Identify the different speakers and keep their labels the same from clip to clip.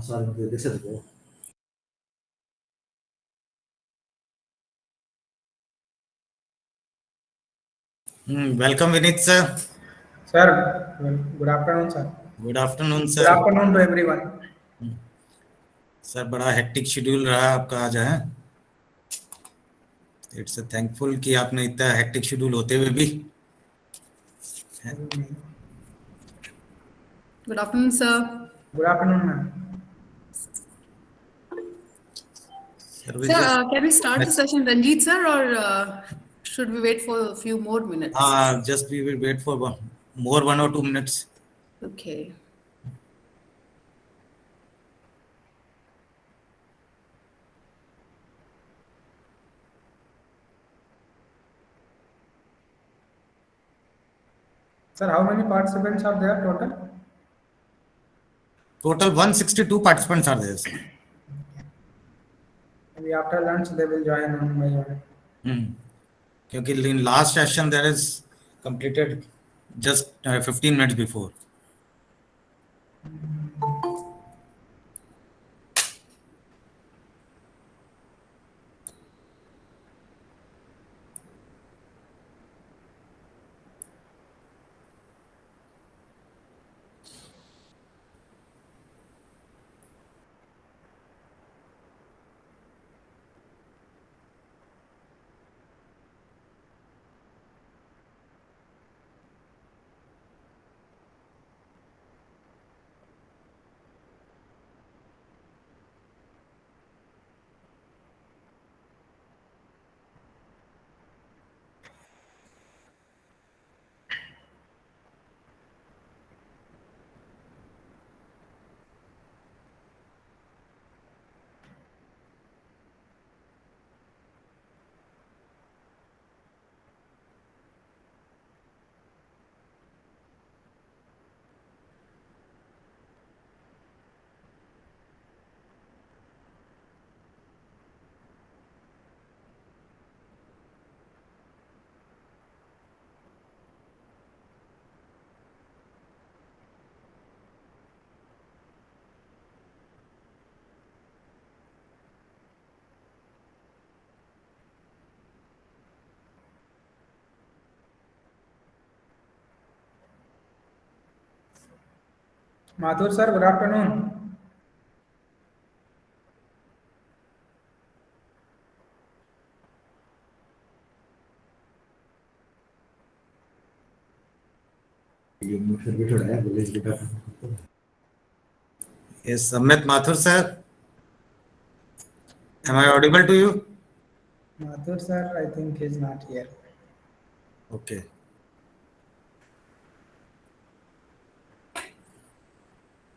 Speaker 1: sorry, this is go. Welcome, Vinit sir.
Speaker 2: Sir, good afternoon, sir.
Speaker 1: Good afternoon, sir.
Speaker 2: Good afternoon to everyone.
Speaker 1: Sir बड़ा hectic schedule रहा आपका आज है. It's thankful कि आपने इतना हेक्टिक शेड्यूल होते हुए भी.
Speaker 3: Good afternoon, sir.
Speaker 2: Good afternoon, ma'am.
Speaker 3: Sir, can we start the session, Ranjit sir, or should we wait for a few more minutes?
Speaker 1: Just we will wait for 1 or 2 minutes.
Speaker 3: Okay.
Speaker 2: Sir, how many participants are there total?
Speaker 1: Total 162 participants are there, sir.
Speaker 2: Maybe after lunch they will join on my one.
Speaker 1: क्योंकि in last session there is completed just 15 minutes before.
Speaker 2: Mathur sir, good afternoon.
Speaker 1: Yes, Amit Mathur sir. Am I audible to you?
Speaker 2: Mathur sir, I think he's not here.
Speaker 1: Okay.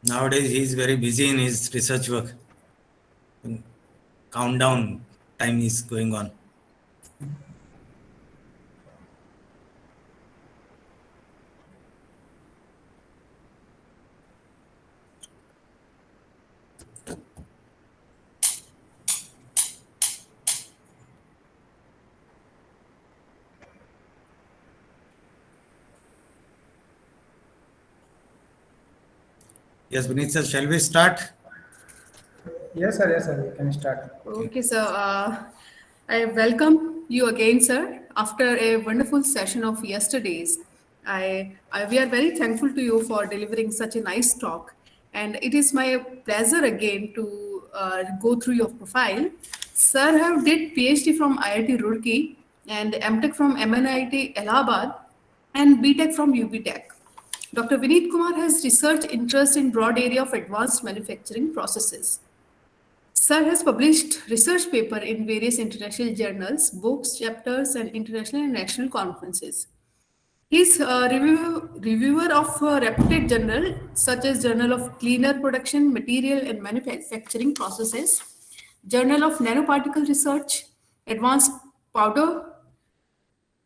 Speaker 1: Nowadays he is very busy in his research work. Countdown time is going on. Yes, Vinit sir, shall we start?
Speaker 2: Yes, sir, we can start.
Speaker 3: Okay, sir. I welcome you again, sir. After a wonderful session of yesterday's, we are very thankful to you for delivering such a nice talk. And it is my pleasure again to go through your profile. Sir have did PhD from IIT Roorkee and MTech from MNIT Allahabad and BTech from UB Tech. Dr. Vineet Kumar has research interest in broad area of advanced manufacturing processes. Sir has published research paper in various international journals, books, chapters, and international and national conferences. He's a reviewer of reputed journals such as Journal of Cleaner Production, Material and Manufacturing Processes, Journal of Nanoparticle Research, Advanced Powder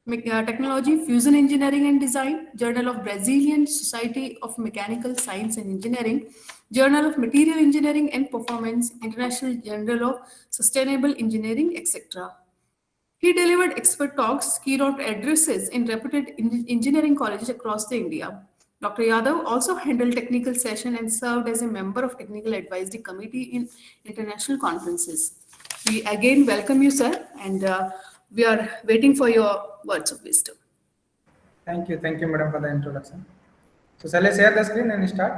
Speaker 3: Technology, Fusion Engineering and Design, Journal of Brazilian Society of Mechanical Science and Engineering, Journal of Material Engineering and Performance, International Journal of Sustainable Engineering, etc. He delivered expert talks, keynote addresses in reputed engineering colleges across the India. Dr. Yadav also handled technical session and served as a member of technical advisory committee in international conferences. We again welcome you, sir, and we are waiting for your words of wisdom.
Speaker 2: Thank you, madam, for the introduction. So, shall I share the screen and start?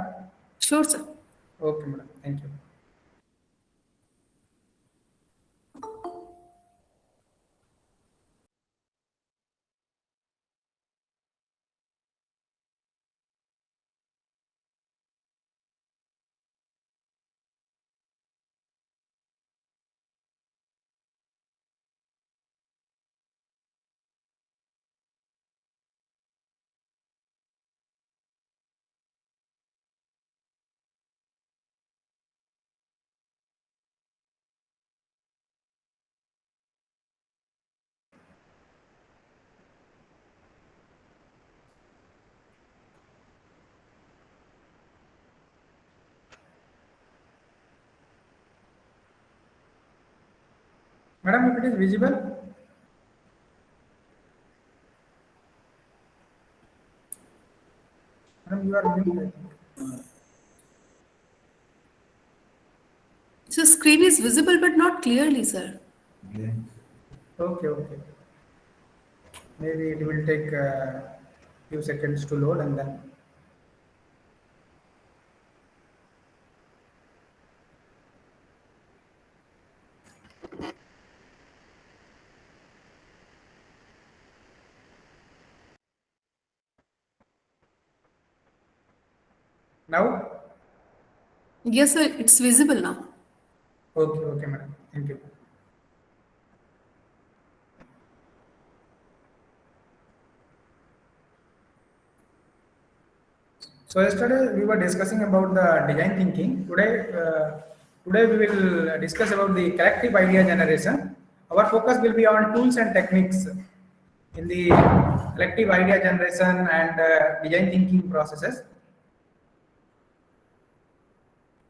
Speaker 3: Sure, sir.
Speaker 2: Okay, madam. Thank you. Madam, if it is visible, madam, you are mute, I think.
Speaker 3: So screen is visible but not clearly, sir.
Speaker 2: Okay. Maybe it will take few seconds to load and then. Now?
Speaker 3: Yes, sir, it's visible now.
Speaker 2: Okay, madam. Thank you. So yesterday we were discussing about the design thinking. Today we will discuss about the collective idea generation. Our focus will be on tools and techniques in the collective idea generation and design thinking processes.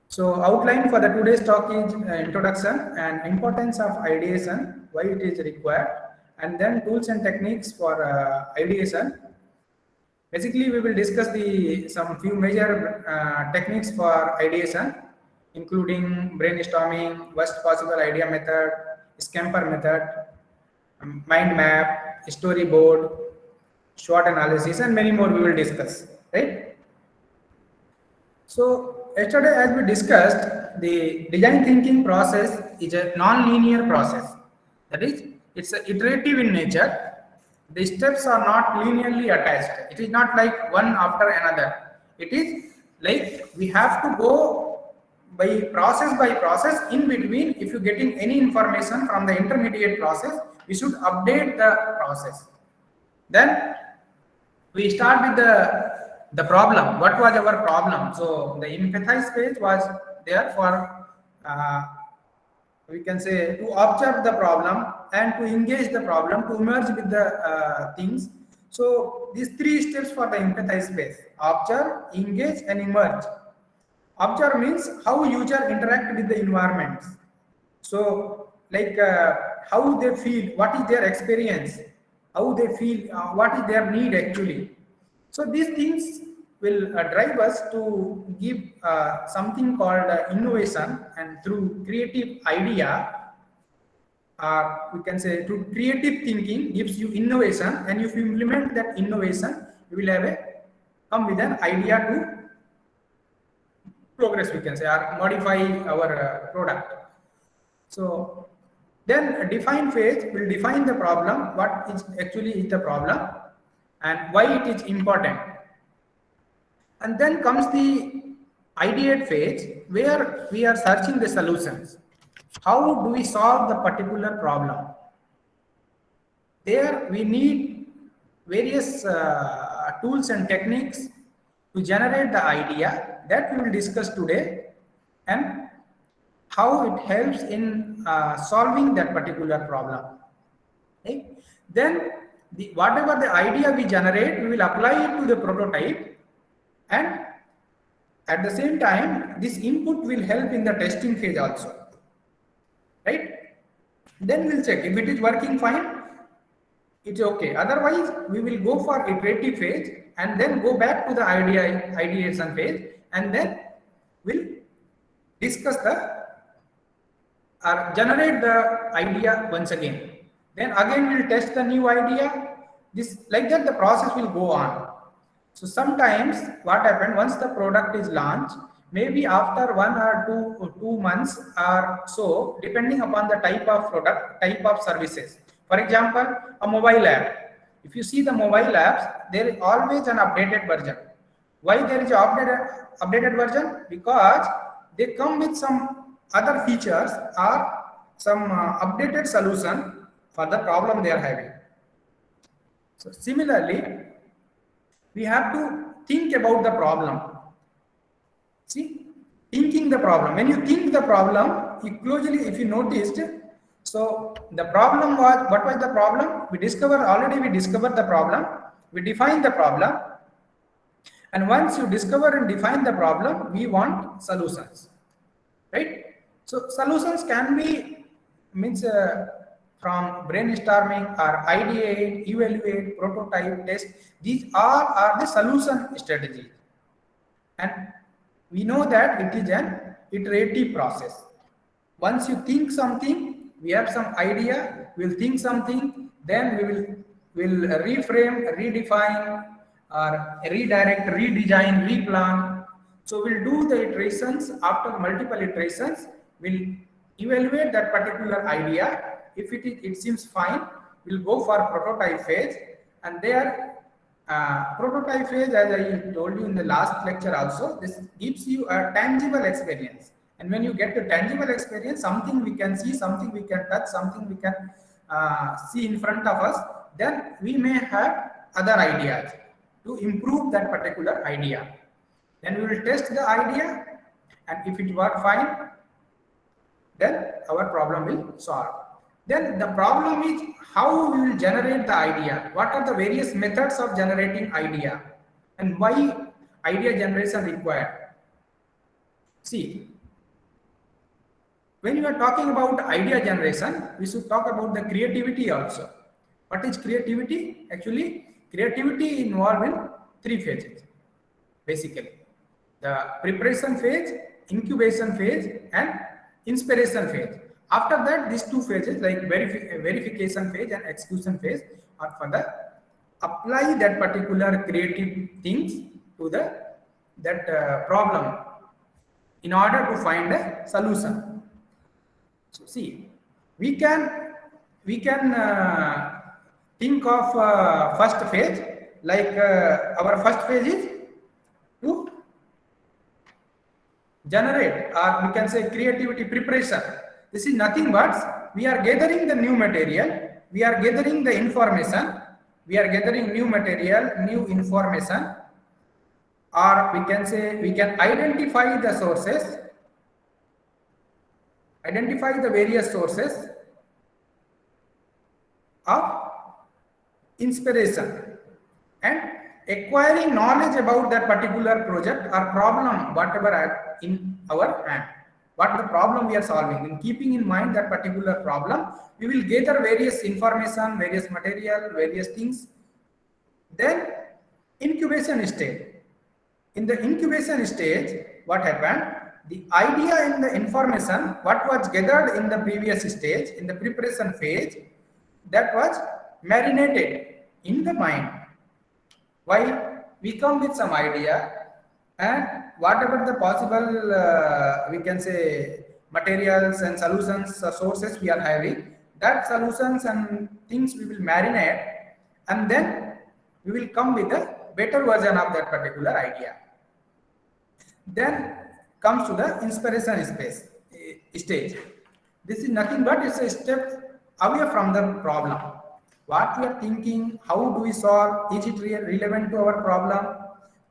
Speaker 2: So outline for the today's talk is introduction and importance of ideation, why it is required, and then tools and techniques for ideation. Basically, we will discuss the some few major techniques for ideation, including brainstorming, worst possible idea method, scamper method, mind map, storyboard, SWOT analysis, and many more we will discuss. Right? So yesterday, as we discussed, the design thinking process is a non-linear process. That is, it's iterative in nature. The steps are not linearly attached. It is not like one after another. It is like we have to go by process. In between, if you're getting any information from the intermediate process, we should update the process. Then we start with the problem. What was our problem? So the empathize phase was there for we can say to observe the problem and to engage the problem, to merge with the things. So these three steps for the empathize phase: observe, engage, and emerge. Observe means how user interact with the environment. So like how they feel, what is their experience, how they feel, what is their need actually. So these things will drive us to give something called innovation, and through creative idea, we can say through creative thinking gives you innovation, and if you implement that innovation, you will have a come with an idea to progress, we can say, or modify our product. So then define phase will define the problem, what is actually is the problem and why it is important. And then comes the ideate phase where we are searching the solutions. How do we solve the particular problem? There we need various tools and techniques to generate the idea that we will discuss today, and how it helps in solving that particular problem. Okay? Then whatever the idea we generate, we will apply it to the prototype, and at the same time this input will help in the testing phase also. Right? Then we'll check if it is working fine. it's okay. Otherwise, we will go for iterative phase and then go back to the ideation phase, and then we'll discuss the or generate the idea once again. Then again we'll test the new idea. This like that the process will go on. So sometimes what happened once the product is launched, maybe after 1 or 2 months or so, depending upon the type of product, type of services. For example, a mobile app. If you see the mobile apps, there is always an updated version. Why there is a updated version? Because they come with some other features or some updated solution for the problem they are having. So similarly, we have to think about the problem. See, thinking the problem. When you think the problem, usually if you noticed, so the problem was, what was the problem? We discovered the problem. We defined the problem. And once you discover and define the problem, we want solutions, right? So solutions can be means from brainstorming or ideate, evaluate, prototype, test. These all are the solution strategies, and we know that it is an iterative process. Once you think something, we have some idea, we'll think something, then will reframe, redefine, or redirect, redesign, replan. So we'll do the iterations. After multiple iterations, we'll evaluate that particular idea. If it seems fine, we'll go for prototype phase, and there prototype phase, as I told you in the last lecture also, this gives you a tangible experience. And when you get the tangible experience, something we can see, something we can touch, something we can see in front of us, then we may have other ideas to improve that particular idea. Then we will test the idea, and if it works fine, then our problem will solve. Then the problem is how we will generate the idea. What are the various methods of generating idea, and why idea generation required? See, when you are talking about idea generation, we should talk about the creativity also. What is creativity? Actually, creativity involved in 3 phases, basically. The preparation phase, incubation phase, and inspiration phase. After that, these 2 phases like verification phase and execution phase are for the apply that particular creative things to that problem in order to find a solution. So see, we can think of first phase like our first phase is to generate, or we can say creativity preparation. This is nothing but we are gathering the new material, we are gathering the information, we are gathering new material, new information, or we can say we can identify the sources, identify the various sources of inspiration, and acquiring knowledge about that particular project or problem, whatever in our hand. What the problem we are solving, and keeping in mind that particular problem, we will gather various information, various material, various things. Then incubation stage. In the incubation stage, what happened? The idea and the information, what was gathered in the previous stage, in the preparation phase, that was marinated in the mind. Why? We come with some idea, and whatever the possible we can say materials and solutions sources we are having, that solutions and things we will marinate, and then we will come with a better version of that particular idea. Then comes to the inspiration stage. This is nothing but it's a step away from the problem. What we are thinking, how do we solve, is it relevant to our problem?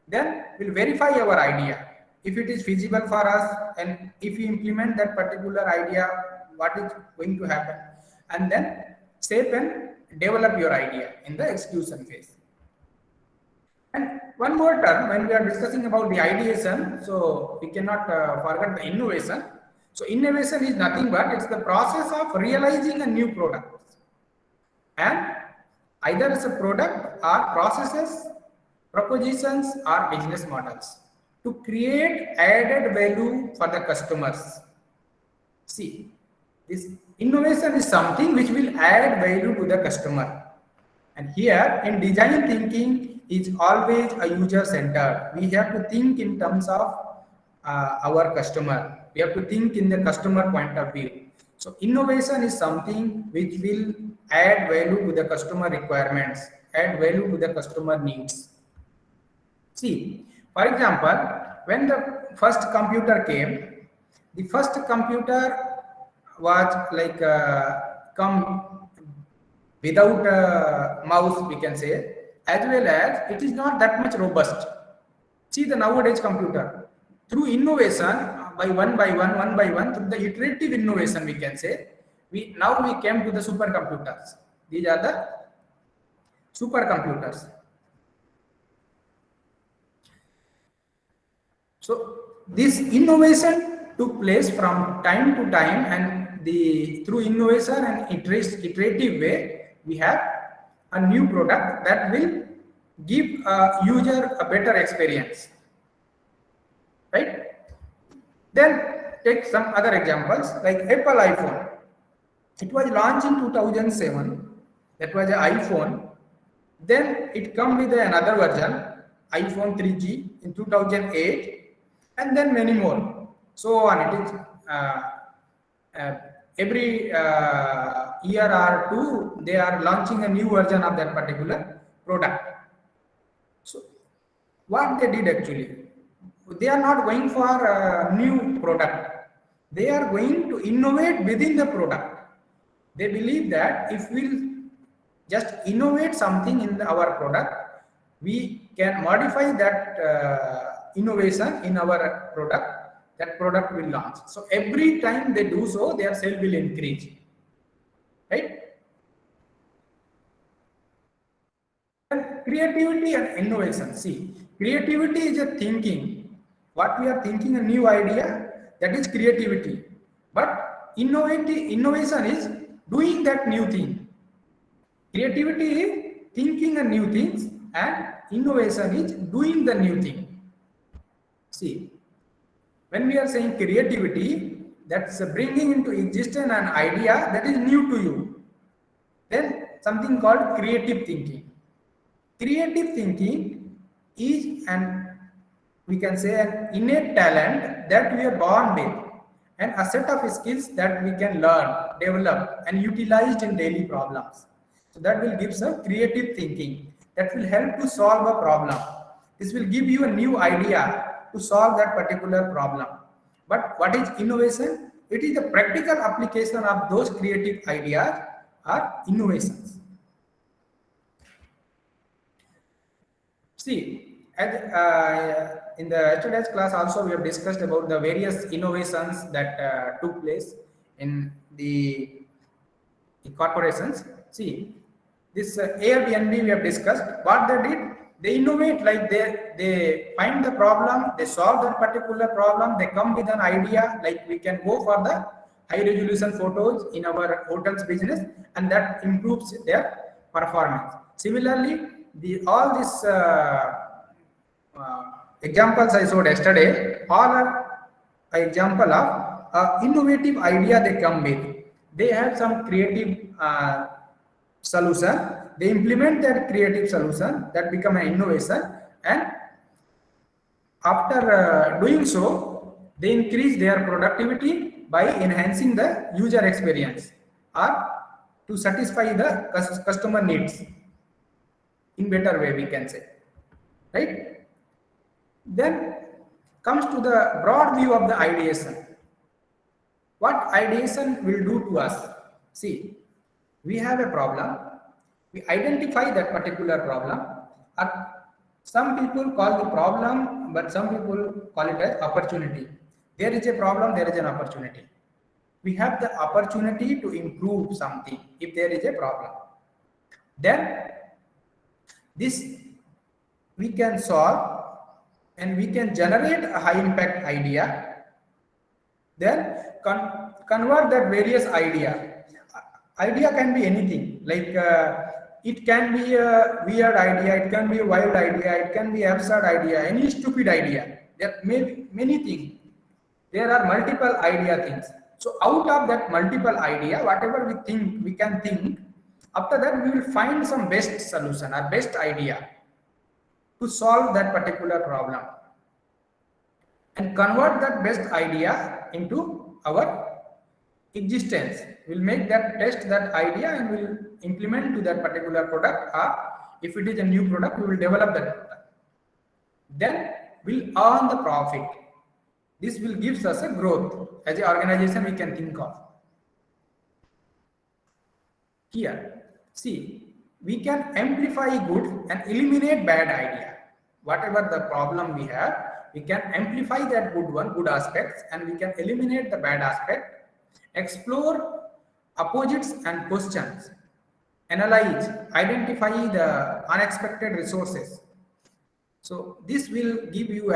Speaker 2: Then we'll verify our idea, if it is feasible for us, and if we implement that particular idea, what is going to happen, and then shape and develop your idea in the execution phase. And one more term, when we are discussing about the ideation, so we cannot forget the innovation. So innovation is nothing but it's the process of realizing a new product, and either as a product or processes, propositions or business models to create added value for the customers. See, this innovation is something which will add value to the customer. And here in design thinking is always a user centered. We have to think in terms of our customer. We have to think in the customer point of view. So innovation is something which will add value to the customer requirements, add value to the customer needs. See, for example, when the first computer came, the first computer was like come without a mouse, we can say, as well as it is not that much robust. See the nowadays computer, through innovation, one by one, through the iterative innovation, we can say, we came to the supercomputers. These are the supercomputers. So this innovation took place from time to time, and through innovation and iterative way, we have a new product that will give a user a better experience, right? Then take some other examples like Apple iPhone. It was launched in 2007. That was an iPhone. Then it come with another version, iPhone 3G in 2008, and then many more. So on. It is every year or two, they are launching a new version of that particular product. So what they did actually, they are not going for a new product. They are going to innovate within the product. They believe that if we just innovate something in our product, we can modify that innovation in our product. That product will launch. So every time they do so, their sale will increase, right? And creativity and innovation. See, creativity is a thinking. What we are thinking, a new idea, that is creativity. But innovation is doing that new thing. Creativity is thinking a new things, and innovation is doing the new thing. See, when we are saying creativity, that's bringing into existence an idea that is new to you. Then something called creative thinking. Creative thinking is we can say an innate talent that we are born with, and a set of skills that we can learn, develop, and utilize in daily problems. So that will give some creative thinking that will help to solve a problem. This will give you a new idea to solve that particular problem. But what is innovation? It is the practical application of those creative ideas or innovations. See, in the yesterday's class also we have discussed about the various innovations that took place in the corporations. See, this Airbnb we have discussed. What they did, they innovate, like they find the problem, they solve that particular problem, they come with an idea, like we can go for the high resolution photos in our hotels business, and that improves their performance. Similarly, all these examples I showed yesterday, all are an example of innovative idea they come with. They have some creative solution, they implement that creative solution, that become an innovation, and after doing so, they increase their productivity by enhancing the user experience or to satisfy the customer needs in better way, we can say, right? Then comes to the broad view of the ideation. What ideation will do to us? See, we have a problem, we identify that particular problem. Some people call the problem, but some people call it as opportunity. There is a problem, there is an opportunity. We have the opportunity to improve something if there is a problem. Then this we can solve, and we can generate a high impact idea, then convert that various idea can be anything, like it can be a weird idea, it can be a wild idea, it can be absurd idea, any stupid idea. There may be many things. There are multiple idea things. So out of that multiple idea, whatever we think, we can think, after that we will find some best solution or best idea to solve that particular problem and convert that best idea into our existence. We'll make that test that idea and we'll implement to that particular product, or if it is a new product, we will develop that product. Then we'll earn the profit. This will give us a growth as an organization we can think of. Here, see, we can amplify good and eliminate bad idea. Whatever the problem we have, we can amplify that good one, good aspects, and we can eliminate the bad aspect, explore opposites and questions, analyze, identify the unexpected resources. So this will give you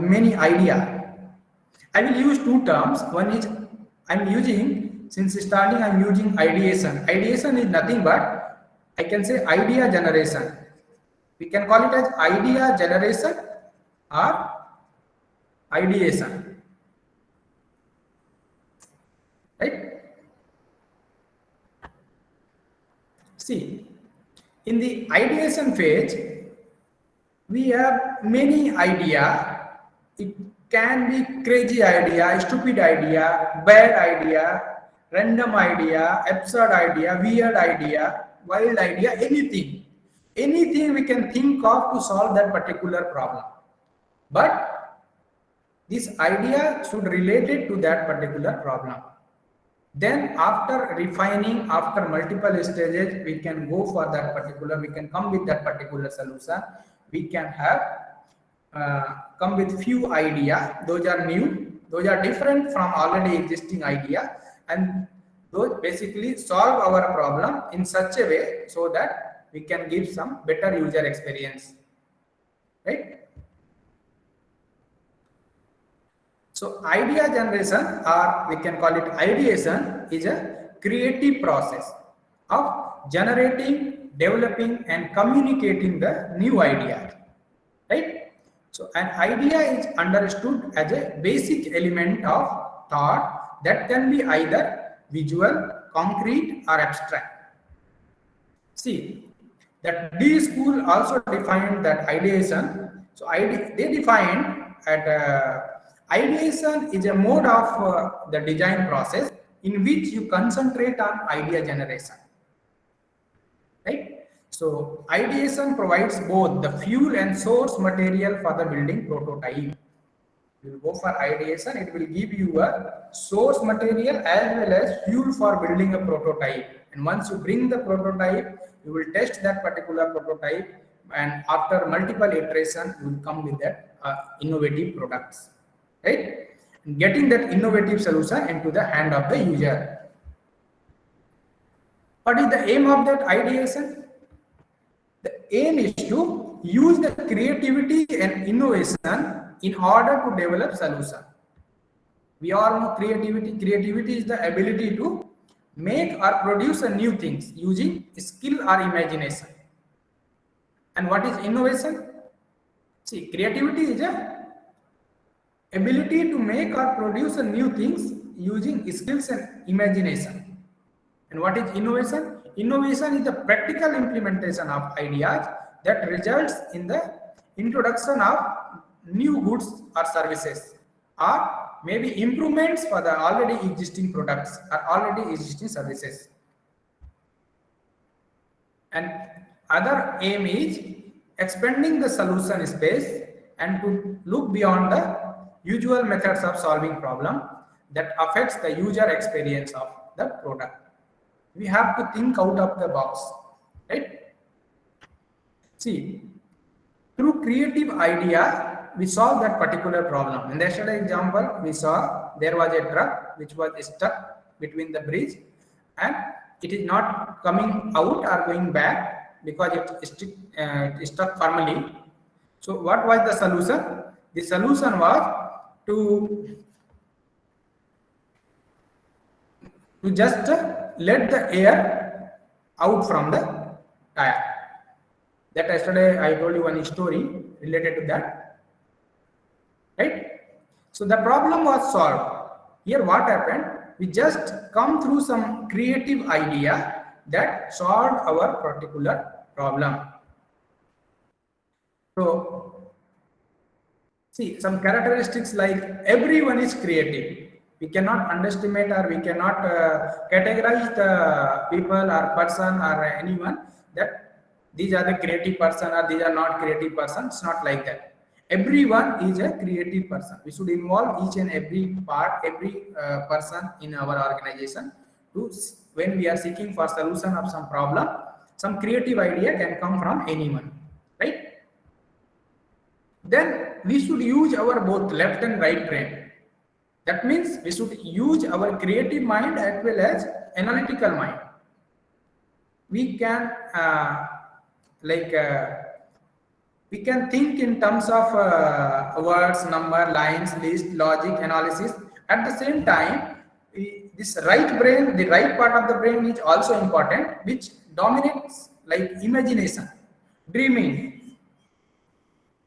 Speaker 2: many idea. I will use two terms. One is I'm using, since starting I'm using ideation. Ideation is nothing but, I can say, idea generation. We can call it as idea generation or ideation. Right? See, in the ideation phase, we have many idea. It can be crazy idea, stupid idea, bad idea, random idea, absurd idea, weird idea, wild idea, anything. Anything we can think of to solve that particular problem. But this idea should relate it to that particular problem. Then after refining, after multiple stages, we can go for that particular, we can come with that particular solution. We can have come with few idea. Those are new, those are different from already existing idea, and those basically solve our problem in such a way so that we can give some better user experience, right? So idea generation, or we can call it ideation, is a creative process of generating, developing and communicating the new idea, right? So an idea is understood as a basic element of thought that can be either visual, concrete or abstract. See, that D school also defined that ideation. So they defined at ideation is a mode of the design process in which you concentrate on idea generation, right? So ideation provides both the fuel and source material for the building prototype. You will go for ideation, it will give you a source material as well as fuel for building a prototype. And once you bring the prototype, you will test that particular prototype, and after multiple iterations, you will come with that innovative products, right? Getting that innovative solution into the hand of the user. What is the aim of that ideation? The aim is to use the creativity and innovation in order to develop solution. We all know creativity. Creativity is the ability to make or produce new things using skill or imagination. And what is innovation? See, creativity is a ability to make or produce new things using skills and imagination. And what is innovation? Innovation is the practical implementation of ideas that results in the introduction of new goods or services, or maybe improvements for the already existing products or already existing services. And other aim is expanding the solution space and to look beyond the usual methods of solving problem that affects the user experience of the product. We have to think out of the box, right? See, through creative idea, we solve that particular problem. In the yesterday example, we saw there was a truck which was stuck between the bridge and it is not coming out or going back because it is stuck firmly. So what was the solution? The solution was to just let the air out from the tire. That yesterday I told you one story related to that, right? So the problem was solved. Here what happened? We just come through some creative idea that solved our particular problem. So see, some characteristics like everyone is creative. We cannot underestimate or we cannot categorize the people or person or anyone that these are the creative person or these are not creative person. It's not like that. Everyone is a creative person. We should involve each and every part, every person in our organization to when we are seeking for solution of some problem, some creative idea can come from anyone, right? Then we should use our both left and right brain. That means we should use our creative mind as well as analytical mind. We can like we can think in terms of words, number, lines, list, logic, analysis. At the same time, this right brain, the right part of the brain is also important, which dominates like imagination, dreaming,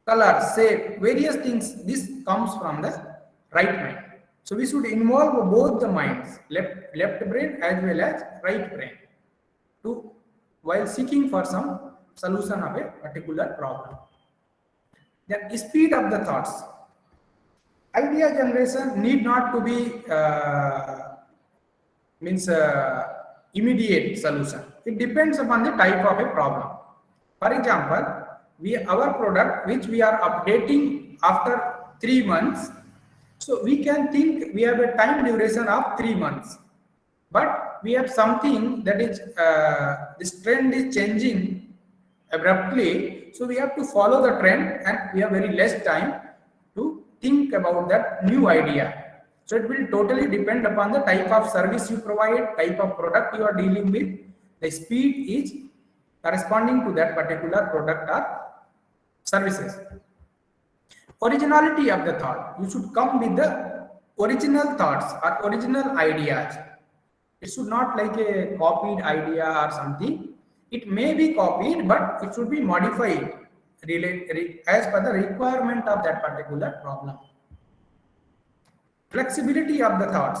Speaker 2: color, shape, various things. This comes from the right mind. So we should involve both the minds, left brain as well as right brain, to while seeking for some solution of a particular problem. Then speed of the thoughts. Idea generation need not to be means immediate solution. It depends upon the type of a problem. For example, our product which we are updating after 3 months, so we can think we have a time duration of 3 months, but we have something that is this trend is changing abruptly, so we have to follow the trend and we have very less time to think about that new idea. So it will totally depend upon the type of service you provide, type of product you are dealing with. The speed is corresponding to that particular product or services. Originality of the thought. You should come with the original thoughts or original ideas. It should not like a copied idea or something. It may be copied, but it should be modified as per the requirement of that particular problem. Flexibility of the thoughts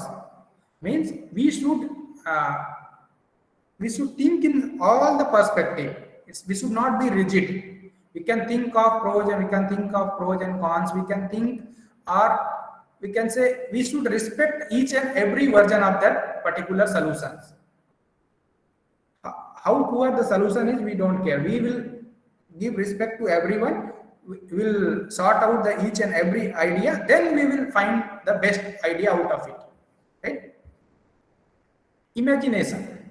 Speaker 2: means we should think in all the perspective. We should not be rigid. We can think of pros and we can think of pros and cons. We can think, or we can say we should respect each and every version of that particular solutions. How poor the solution is, we don't care. We will give respect to everyone. We will sort out the each and every idea. Then we will find the best idea out of it. Right? Imagination.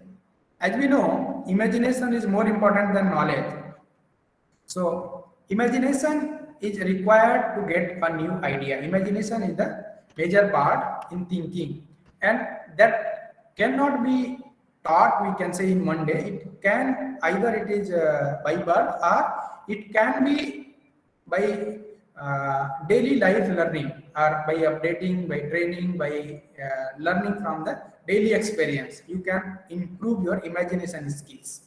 Speaker 2: As we know, imagination is more important than knowledge. So imagination is required to get a new idea. Imagination is the major part in thinking, and that cannot be taught, we can say, in one day. It can either it is by birth or it can be by daily life learning, or by updating, by training, by learning from the daily experience. You can improve your imagination skills.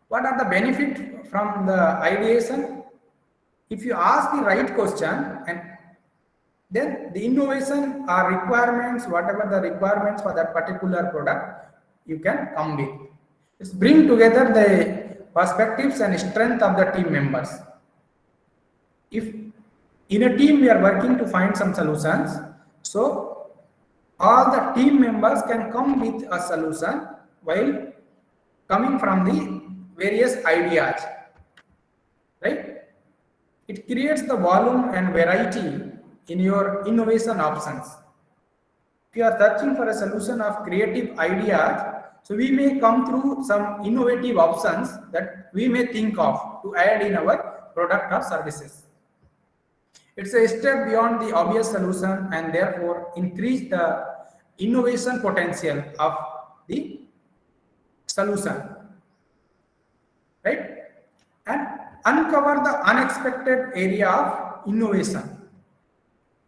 Speaker 2: What are the benefits from the ideation? If you ask the right question, and then the innovation or requirements, whatever the requirements for that particular product, you can come with. It's bring together the perspectives and strength of the team members. If in a team we are working to find some solutions, so all the team members can come with a solution while coming from the various ideas, right? It creates the volume and variety in your innovation options. If you are searching for a solution of creative ideas, so we may come through some innovative options that we may think of to add in our product or services. It's a step beyond the obvious solution and therefore increase the innovation potential of the solution, right? And uncover the unexpected area of innovation.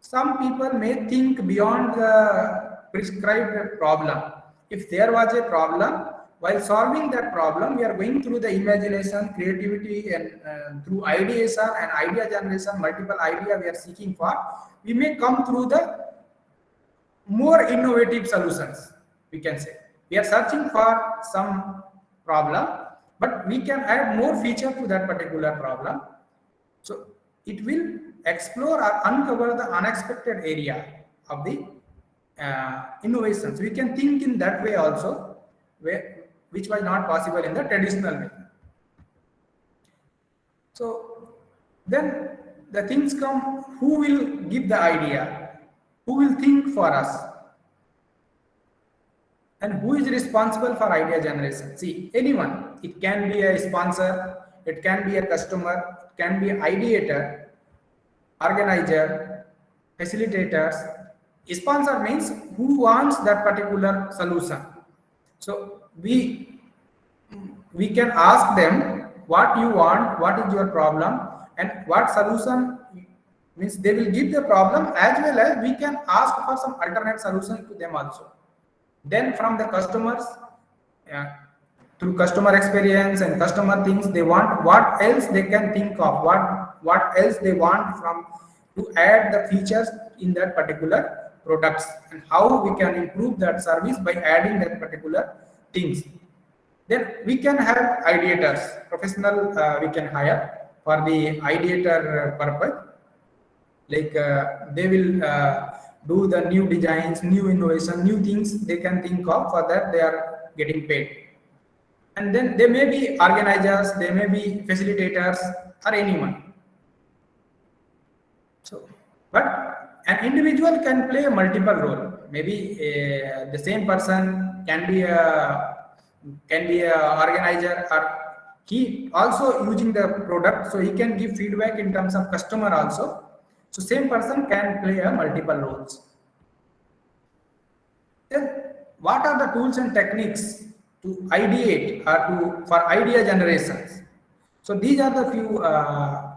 Speaker 2: Some people may think beyond the prescribed problem If there was a problem, while solving that problem, we are going through the imagination, creativity, and through ideation and idea generation, multiple idea we are seeking for, we may come through the more innovative solutions, we can say. We are searching for some problem, but we can add more feature to that particular problem. So it will explore or uncover the unexpected area of the innovations. We can think in that way also, which was not possible in the traditional way. So then the things come, who will give the idea? Who will think for us? And who is responsible for idea generation? See, anyone. It can be a sponsor, it can be a customer, it can be an ideator, organizer, facilitators. Sponsor means who wants that particular solution. So we can ask them what you want, what is your problem, and what solution, means they will give the problem, as well as we can ask for some alternate solution to them also. Then from the customers, through customer experience and customer things, they want what else they can think of, what else they want from to add the features in that particular products, and how we can improve that service by adding that particular things. Then we can have ideators, professional we can hire for the ideator purpose. Like they will do the new designs, new innovation, new things they can think of. For that they are getting paid. And then they may be organizers, they may be facilitators, or anyone. So, but an individual can play a multiple role. Maybe the same person can be a organizer, or he also using the product, so he can give feedback in terms of customer also. So same person can play a multiple roles. Then what are the tools and techniques to ideate or for idea generations? So these are the few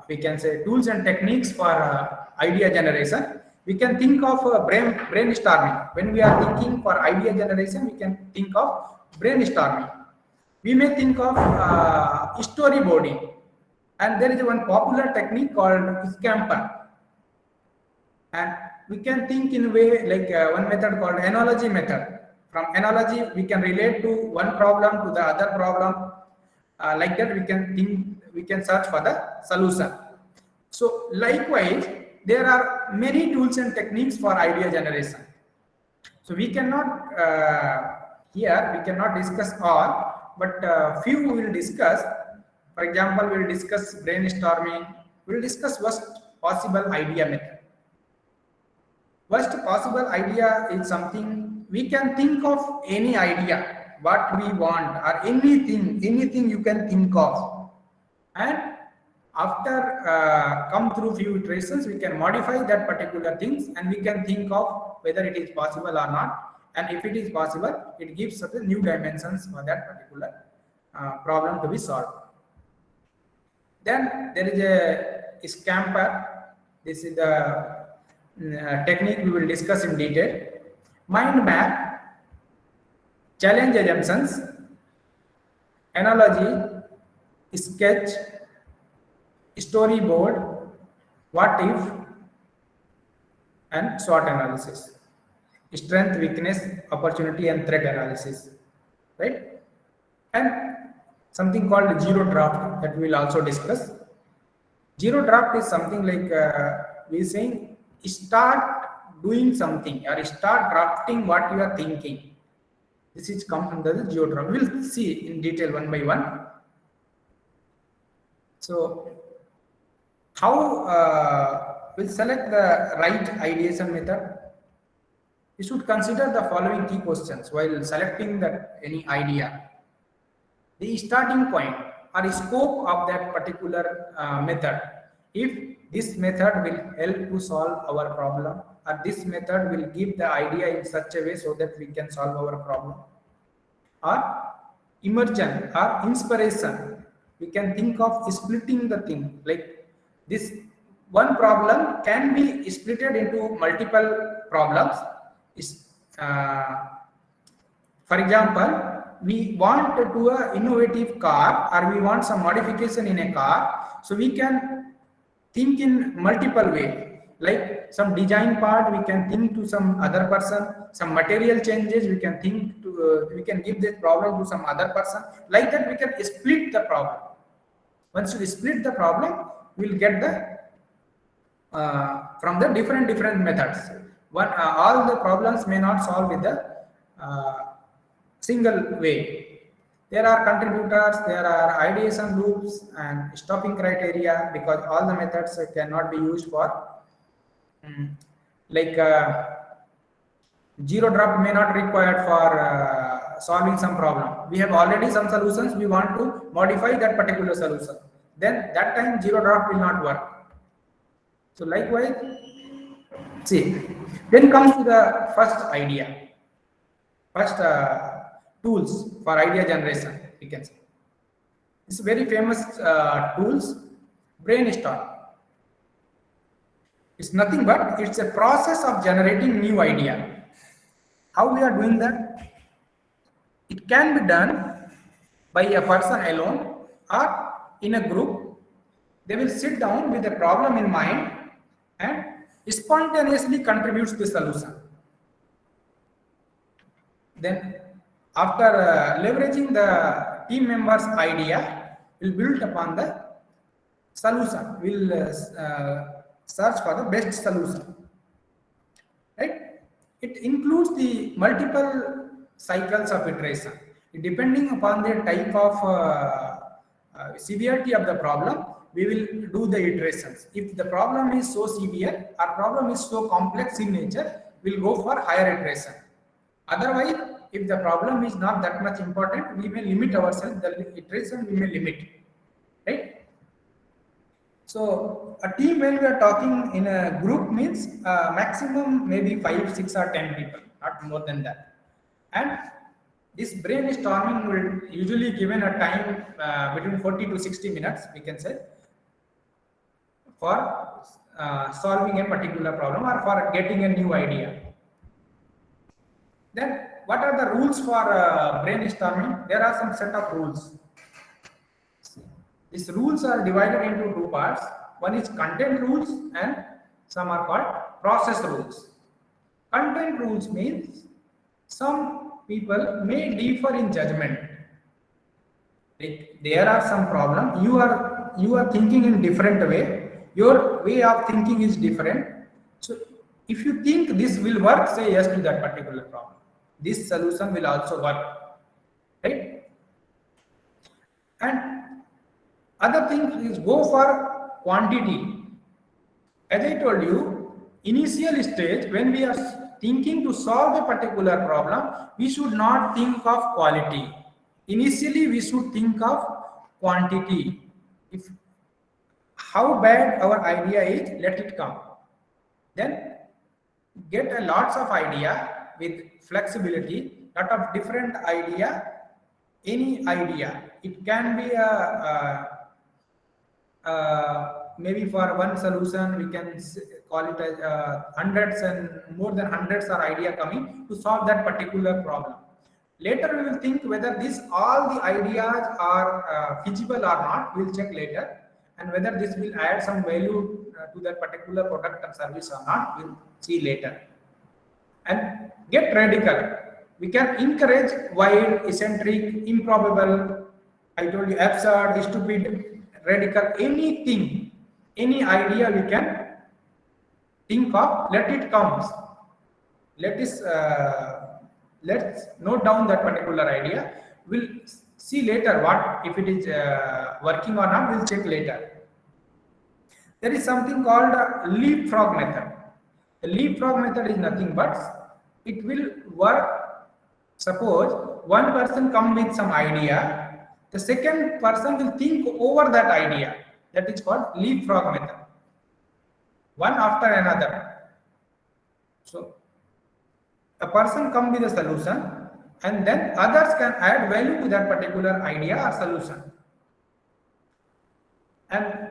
Speaker 2: we can say tools and techniques for idea generation. We can think of brainstorming. When we are thinking for idea generation, we can think of brainstorming. We may think of storyboarding, and there is one popular technique called scamper. And we can think in a way like one method called analogy method. From analogy, we can relate to one problem to the other problem. Like that, we can think, we can search for the solution. So likewise, there are many tools and techniques for idea generation. So we cannot here we cannot discuss all, but few we will discuss. For example, we will discuss brainstorming. We will discuss worst possible idea method. Worst possible idea is something we can think of any idea, what we want, or anything you can think of. And after come through few iterations, we can modify that particular things, and we can think of whether it is possible or not. And if it is possible, it gives certain new dimensions for that particular problem to be solved. Then there is a scamper. This is the technique we will discuss in detail. Mind map, challenge assumptions, analogy, sketch, storyboard, what if, and SWOT analysis. Strength, weakness, opportunity, and threat analysis. Right? And something called zero draft that we will also discuss. Zero draft is something like we are saying, start doing something or start drafting what you are thinking. This is come under the zero draft. We will see in detail one by one. So how we'll select the right ideation method? You should consider the following key questions while selecting any idea. The starting point or scope of that particular method. If this method will help to solve our problem, or this method will give the idea in such a way so that we can solve our problem. Or immersion or inspiration. We can think of splitting the thing, like this one problem can be splitted into multiple problems. For example, we want to do an innovative car or we want some modification in a car, so we can think in multiple way. Like some design part, we can think to some other person. Some material changes, we can think to. We can give this problem to some other person. Like that, we can split the problem. Once we split the problem, we'll get the from the different methods. All the problems may not solve with the uh, single way. There are contributors, there are ideation loops and stopping criteria, because all the methods cannot be used for like zero drop may not required for solving some problem. We have already some solutions, we want to modify that particular solution. Then that time zero drop will not work. So likewise, see, then comes to the first idea, first tools for idea generation, we can say. It's very famous tools, brainstorm. It's nothing but it's a process of generating new idea. How we are doing that? It can be done by a person alone or in a group. They will sit down with a problem in mind and spontaneously contributes the solution. Then after leveraging the team members' idea, we'll build upon the solution. We'll search for the best solution. Right? It includes the multiple cycles of iteration. Depending upon the type of severity of the problem, we will do the iterations. If the problem is so severe or problem is so complex in nature, we'll go for higher iteration. Otherwise, if the problem is not that much important, we may limit ourselves, the iteration we may limit, right? So a team, when we are talking in a group, means maximum maybe 5, 6 or 10 people, not more than that. And this brainstorming will usually given a time between 40 to 60 minutes, we can say, for solving a particular problem or for getting a new idea. Then what are the rules for brainstorming? There are some set of rules. These rules are divided into two parts. One is content rules and some are called process rules. Content rules means some people may differ in judgment. Like there are some problem, you are thinking in different way, your way of thinking is different. So if you think this will work, say yes to that particular problem. This solution will also work, right? And other thing is go for quantity. As I told you, initial stage, when we are thinking to solve a particular problem, we should not think of quality. Initially, we should think of quantity. If how bad our idea is, let it come. Then get a lots of idea with flexibility, lot of different idea, any idea. It can be maybe for one solution we can call it as hundreds and more than hundreds are idea coming to solve that particular problem. Later we will think whether all the ideas are feasible or not, we'll check later, and whether this will add some value to that particular product or service or not, we'll see later. And get radical. We can encourage wild, eccentric, improbable, I told you absurd, stupid, radical, anything, any idea we can think of, let it come. Let's note down that particular idea. We'll see later what if it is working or not, we'll check later. There is something called a leapfrog method. The leapfrog method is nothing but it will work. Suppose one person come with some idea, the second person will think over that idea. That is called leapfrog method. One after another. So a person come with a solution and then others can add value to that particular idea or solution. And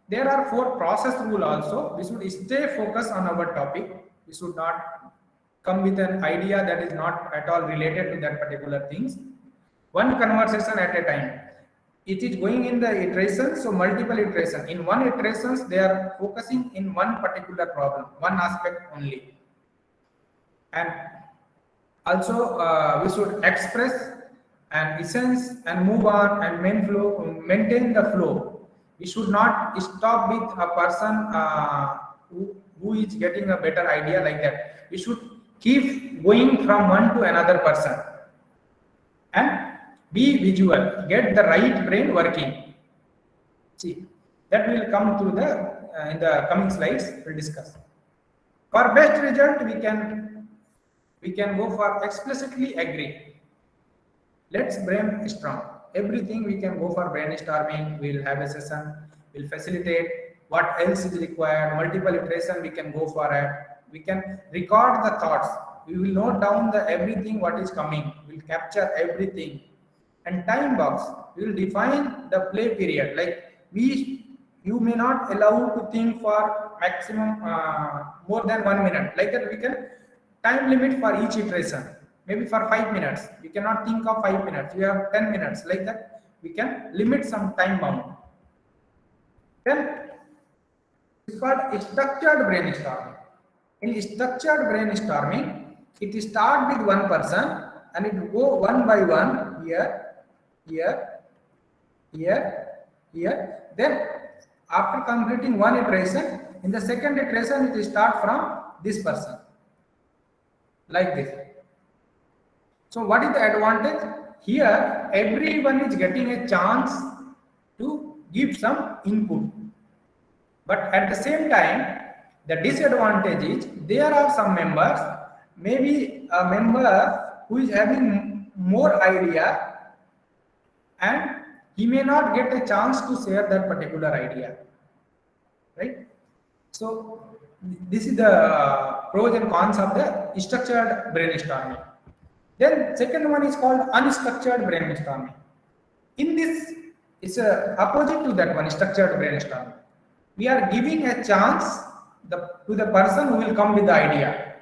Speaker 2: there are 4 process rule also. We should stay focused on our topic. We should not come with an idea that is not at all related to that particular things. One conversation at a time. It is going in the iteration, so multiple iteration. In one iterations, they are focusing in one particular problem, one aspect only. And also, we should express an essence and move on and maintain the flow. We should not stop with a person who is getting a better idea like that. We should keep going from one to another person and be visual, get the right brain working. See, that will come to the in the coming slides. We'll discuss. For best result, we can go for explicitly agree. Let's brainstorm. Everything we can go for brainstorming. We'll have a session. We'll facilitate what else is required. Multiple iteration we can go for it. We can record the thoughts. We will note down the everything what is coming. We'll capture everything. And time box. We will define the play period. Like you may not allow to think for maximum more than 1 minute. Like that we can time limit for each iteration. Maybe for 5 minutes. You cannot think of 5 minutes. You have 10 minutes. Like that we can limit some time bound. Then it's called structured brainstorming. In structured brainstorming, it start with one person and it go one by one here. Then after completing one iteration, in the second iteration it start from this person. Like this. So what is the advantage? Here everyone is getting a chance to give some input. But at the same time, the disadvantage is there are some members, maybe a member who is having more idea and he may not get a chance to share that particular idea. Right? So this is the pros and cons of the structured brainstorming. Then second one is called unstructured brainstorming. In this, it's opposite to that one, structured brainstorming. We are giving a chance to the person who will come with the idea.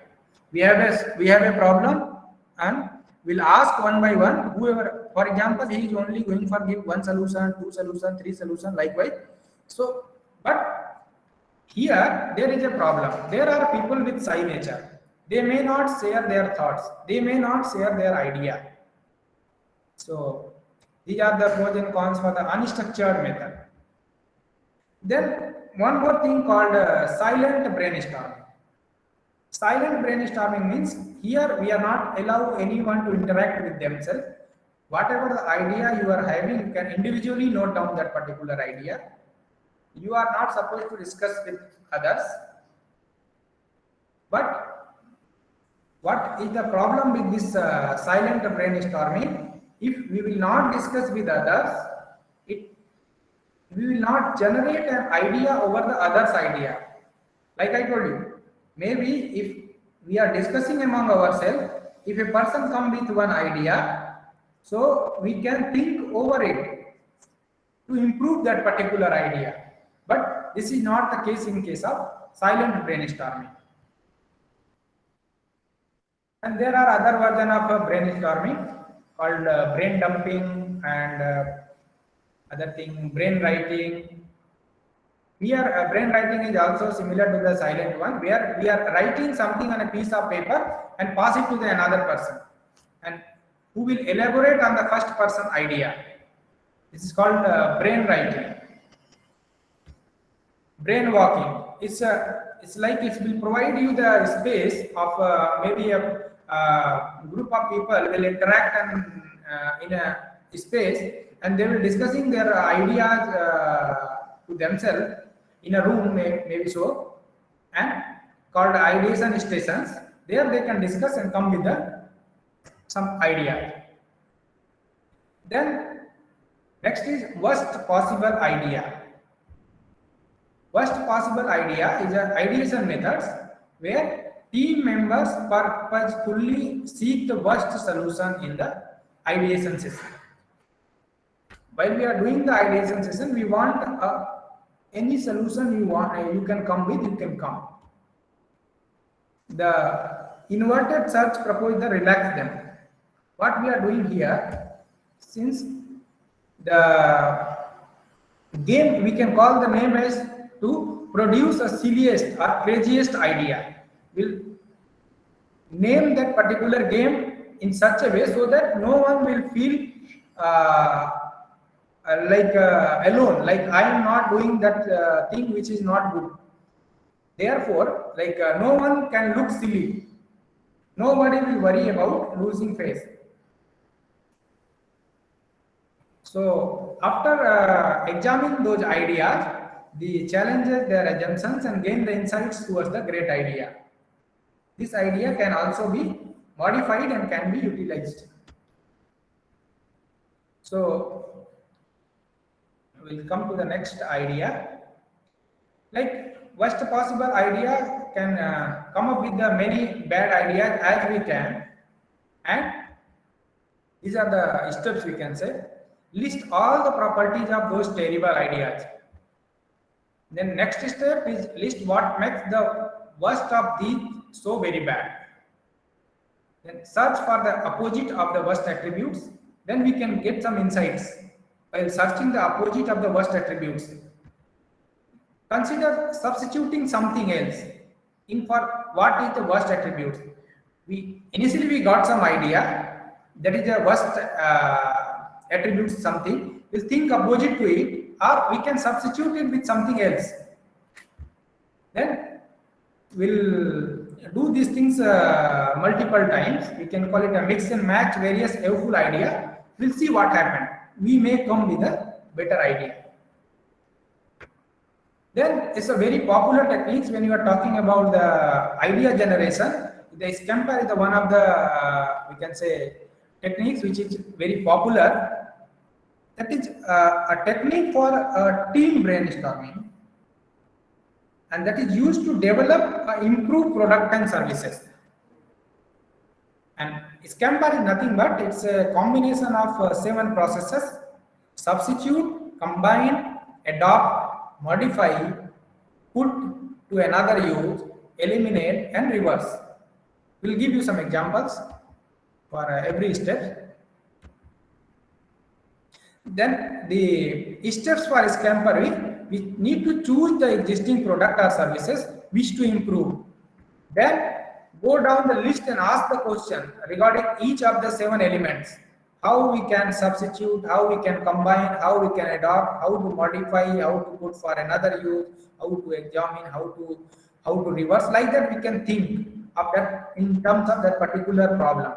Speaker 2: We have a problem and we'll ask one by one, whoever, for example, he is only going for give one solution, two solution, three solution, likewise. So, but here there is a problem. There are people with shy nature. They may not share their thoughts. They may not share their idea. So these are the pros and cons for the unstructured method. Then one more thing called silent brainstorming. Silent brainstorming means here we are not allow anyone to interact with themselves. Whatever the idea you are having, you can individually note down that particular idea. You are not supposed to discuss with others. But what is the problem with this silent brainstorming? If we will not discuss with others, we will not generate an idea over the other's idea. Like I told you, maybe if we are discussing among ourselves, if a person comes with one idea, so we can think over it to improve that particular idea. But this is not the case in case of silent brainstorming. And there are other versions of brainstorming called brain dumping and other thing, brain writing. Here, brain writing is also similar to the silent one, where we are writing something on a piece of paper and pass it to the another person, and who will elaborate on the first person idea. This is called brain writing. Brain walking. It's like it will provide you the space of maybe a group of people will interact and in a space, and they will discussing their ideas to themselves in a room, maybe so, and called ideation stations. There they can discuss and come with some idea. Then next is worst possible idea. Worst possible idea is an ideation methods where team members purposefully seek the worst solution in the ideation session. While we are doing the ideation session, we want any solution you want, you can come with, you can come. The inverted search proposed the relax them. What we are doing here, since the game, we can call the name as to produce a silliest or craziest idea. We'll name that particular game in such a way so that no one will feel uh, alone, like I am not doing that thing which is not good. Therefore, no one can look silly. Nobody will worry about losing face. So after examining those ideas, the challenges their assumptions and gain the insights towards the great idea. This idea can also be modified and can be utilized. So we'll come to the next idea. Like worst possible idea can come up with the many bad ideas as we can, and these are the steps we can say. List all the properties of those terrible ideas. Then next step is list what makes the worst of these so very bad. Then search for the opposite of the worst attributes. Then we can get some insights while searching the opposite of the worst attributes. Consider substituting something else in for what is the worst attributes. We initially got some idea that is the worst attributes something. We'll think opposite to it, or we can substitute it with something else. Then we'll do these things multiple times. We can call it a mix and match various helpful idea. We'll see what happened. We may come with a better idea. Then it's a very popular techniques when you are talking about the idea generation. The scamper is the one of the we can say techniques which is very popular. That is a technique for team brainstorming, and that is used to develop improve product and services. And scamper is nothing but it's a combination of 7 processes: substitute, combine, adopt, modify, put to another use, eliminate, and reverse. We'll give you some examples for every step. Then the steps for scamper, we need to choose the existing product or services which to improve. Then go down the list and ask the question regarding each of the 7 elements. How we can substitute, how we can combine, how we can adopt, how to modify, how to put for another use, how to examine, how to reverse. Like that we can think of that in terms of that particular problem.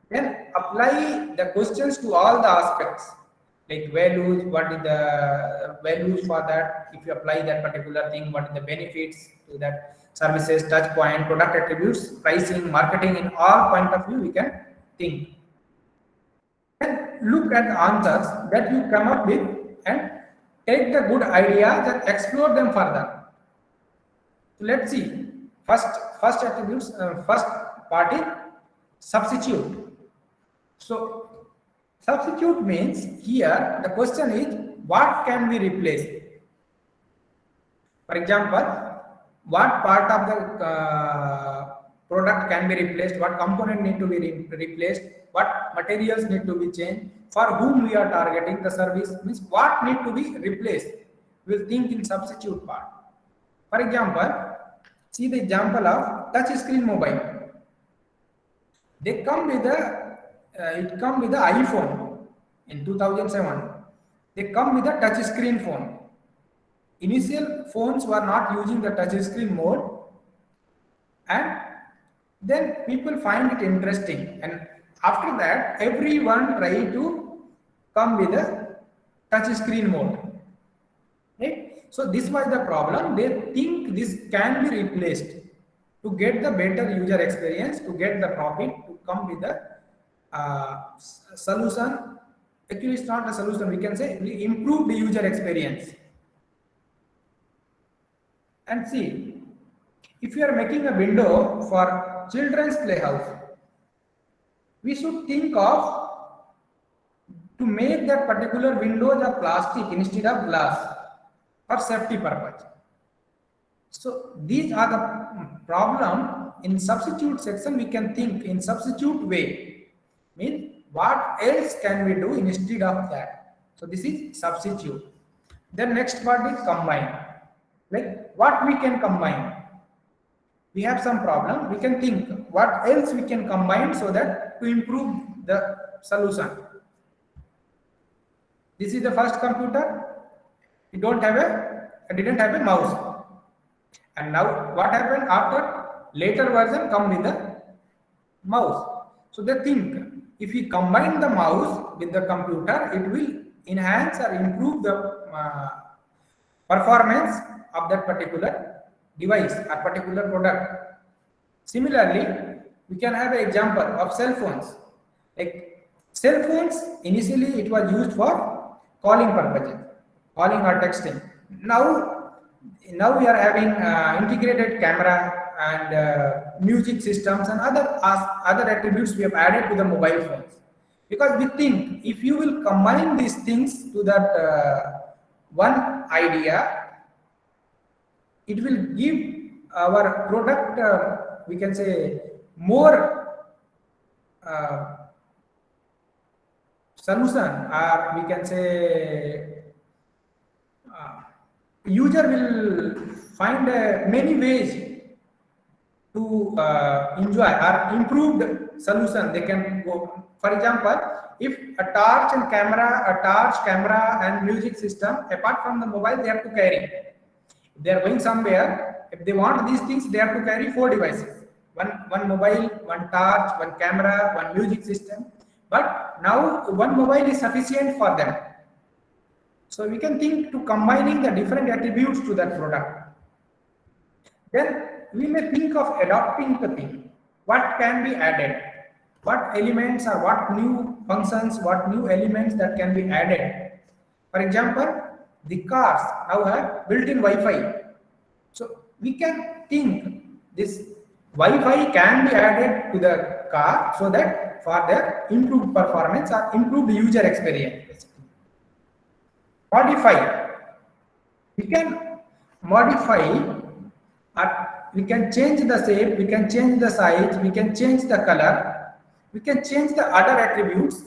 Speaker 2: Then apply the questions to all the aspects, like values, what is the values for that, if you apply that particular thing, what is the benefits to that services, touch point, product attributes, pricing, marketing, in all point of view we can think. And look at the answers that you come up with and take the good ideas and explore them further. So let's see. First attributes, first part is substitute. So substitute means here the question is what can we replace? For example, what part of the product can be replaced, what component need to be replaced, what materials need to be changed, for whom we are targeting the service, means what need to be replaced. We'll think in substitute part. For example, see the example of touch screen mobile. They come with it come with the iPhone in 2007. They come with a touch screen phone. Initial phones were not using the touch screen mode, and then people find it interesting, and after that everyone try to come with a touch screen mode, right? So this was the problem. They think this can be replaced to get the better user experience, to get the profit, to come with the solution. Actually it's not a solution, we can say we improve the user experience. And see, if you are making a window for children's playhouse, we should think of to make that particular windows of plastic instead of glass for safety purpose. So these are the problem in substitute section we can think in substitute way. Mean what else can we do instead of that? So this is substitute. Then next part is combine. Like what we can combine. We have some problem, we can think what else we can combine so that to improve the solution. This is the first computer. It didn't have a mouse. And now what happened after later version come with the mouse. So they think if we combine the mouse with the computer, it will enhance or improve the performance of that particular device or particular product. Similarly, we can have an example of cell phones. Like cell phones, initially it was used for calling purposes, calling or texting. Now we are having integrated camera and music systems and other attributes we have added to the mobile phones. Because we think if you will combine these things to that one idea, it will give our product, we can say, more solution, or we can say user will find many ways to enjoy or improved solution they can go. For example, if a torch, camera and music system, apart from the mobile, they have to carry. If they are going somewhere, if they want these things, they have to carry 4 devices. One mobile, one torch, one camera, one music system. But now one mobile is sufficient for them. So we can think to combining the different attributes to that product. Then we may think of adopting the thing. What can be added? What elements or what new functions, what new elements that can be added? For example, the cars now have built-in Wi-Fi. So we can think this Wi-Fi can be added to the car so that for their improved performance or improved user experience. Modify. We can modify, or we can change the shape, we can change the size, we can change the color, we can change the other attributes.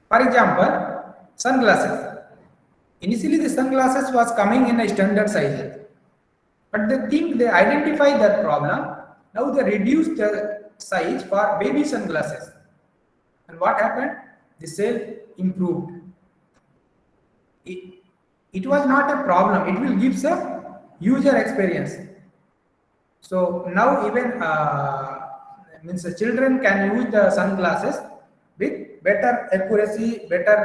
Speaker 2: For example, sunglasses. Initially the sunglasses was coming in a standard size, but they identify that problem. Now they reduced the size for baby sunglasses, and what happened? The sale improved. It was not a problem, it will give some user experience. So now even means the children can use the sunglasses with better accuracy, better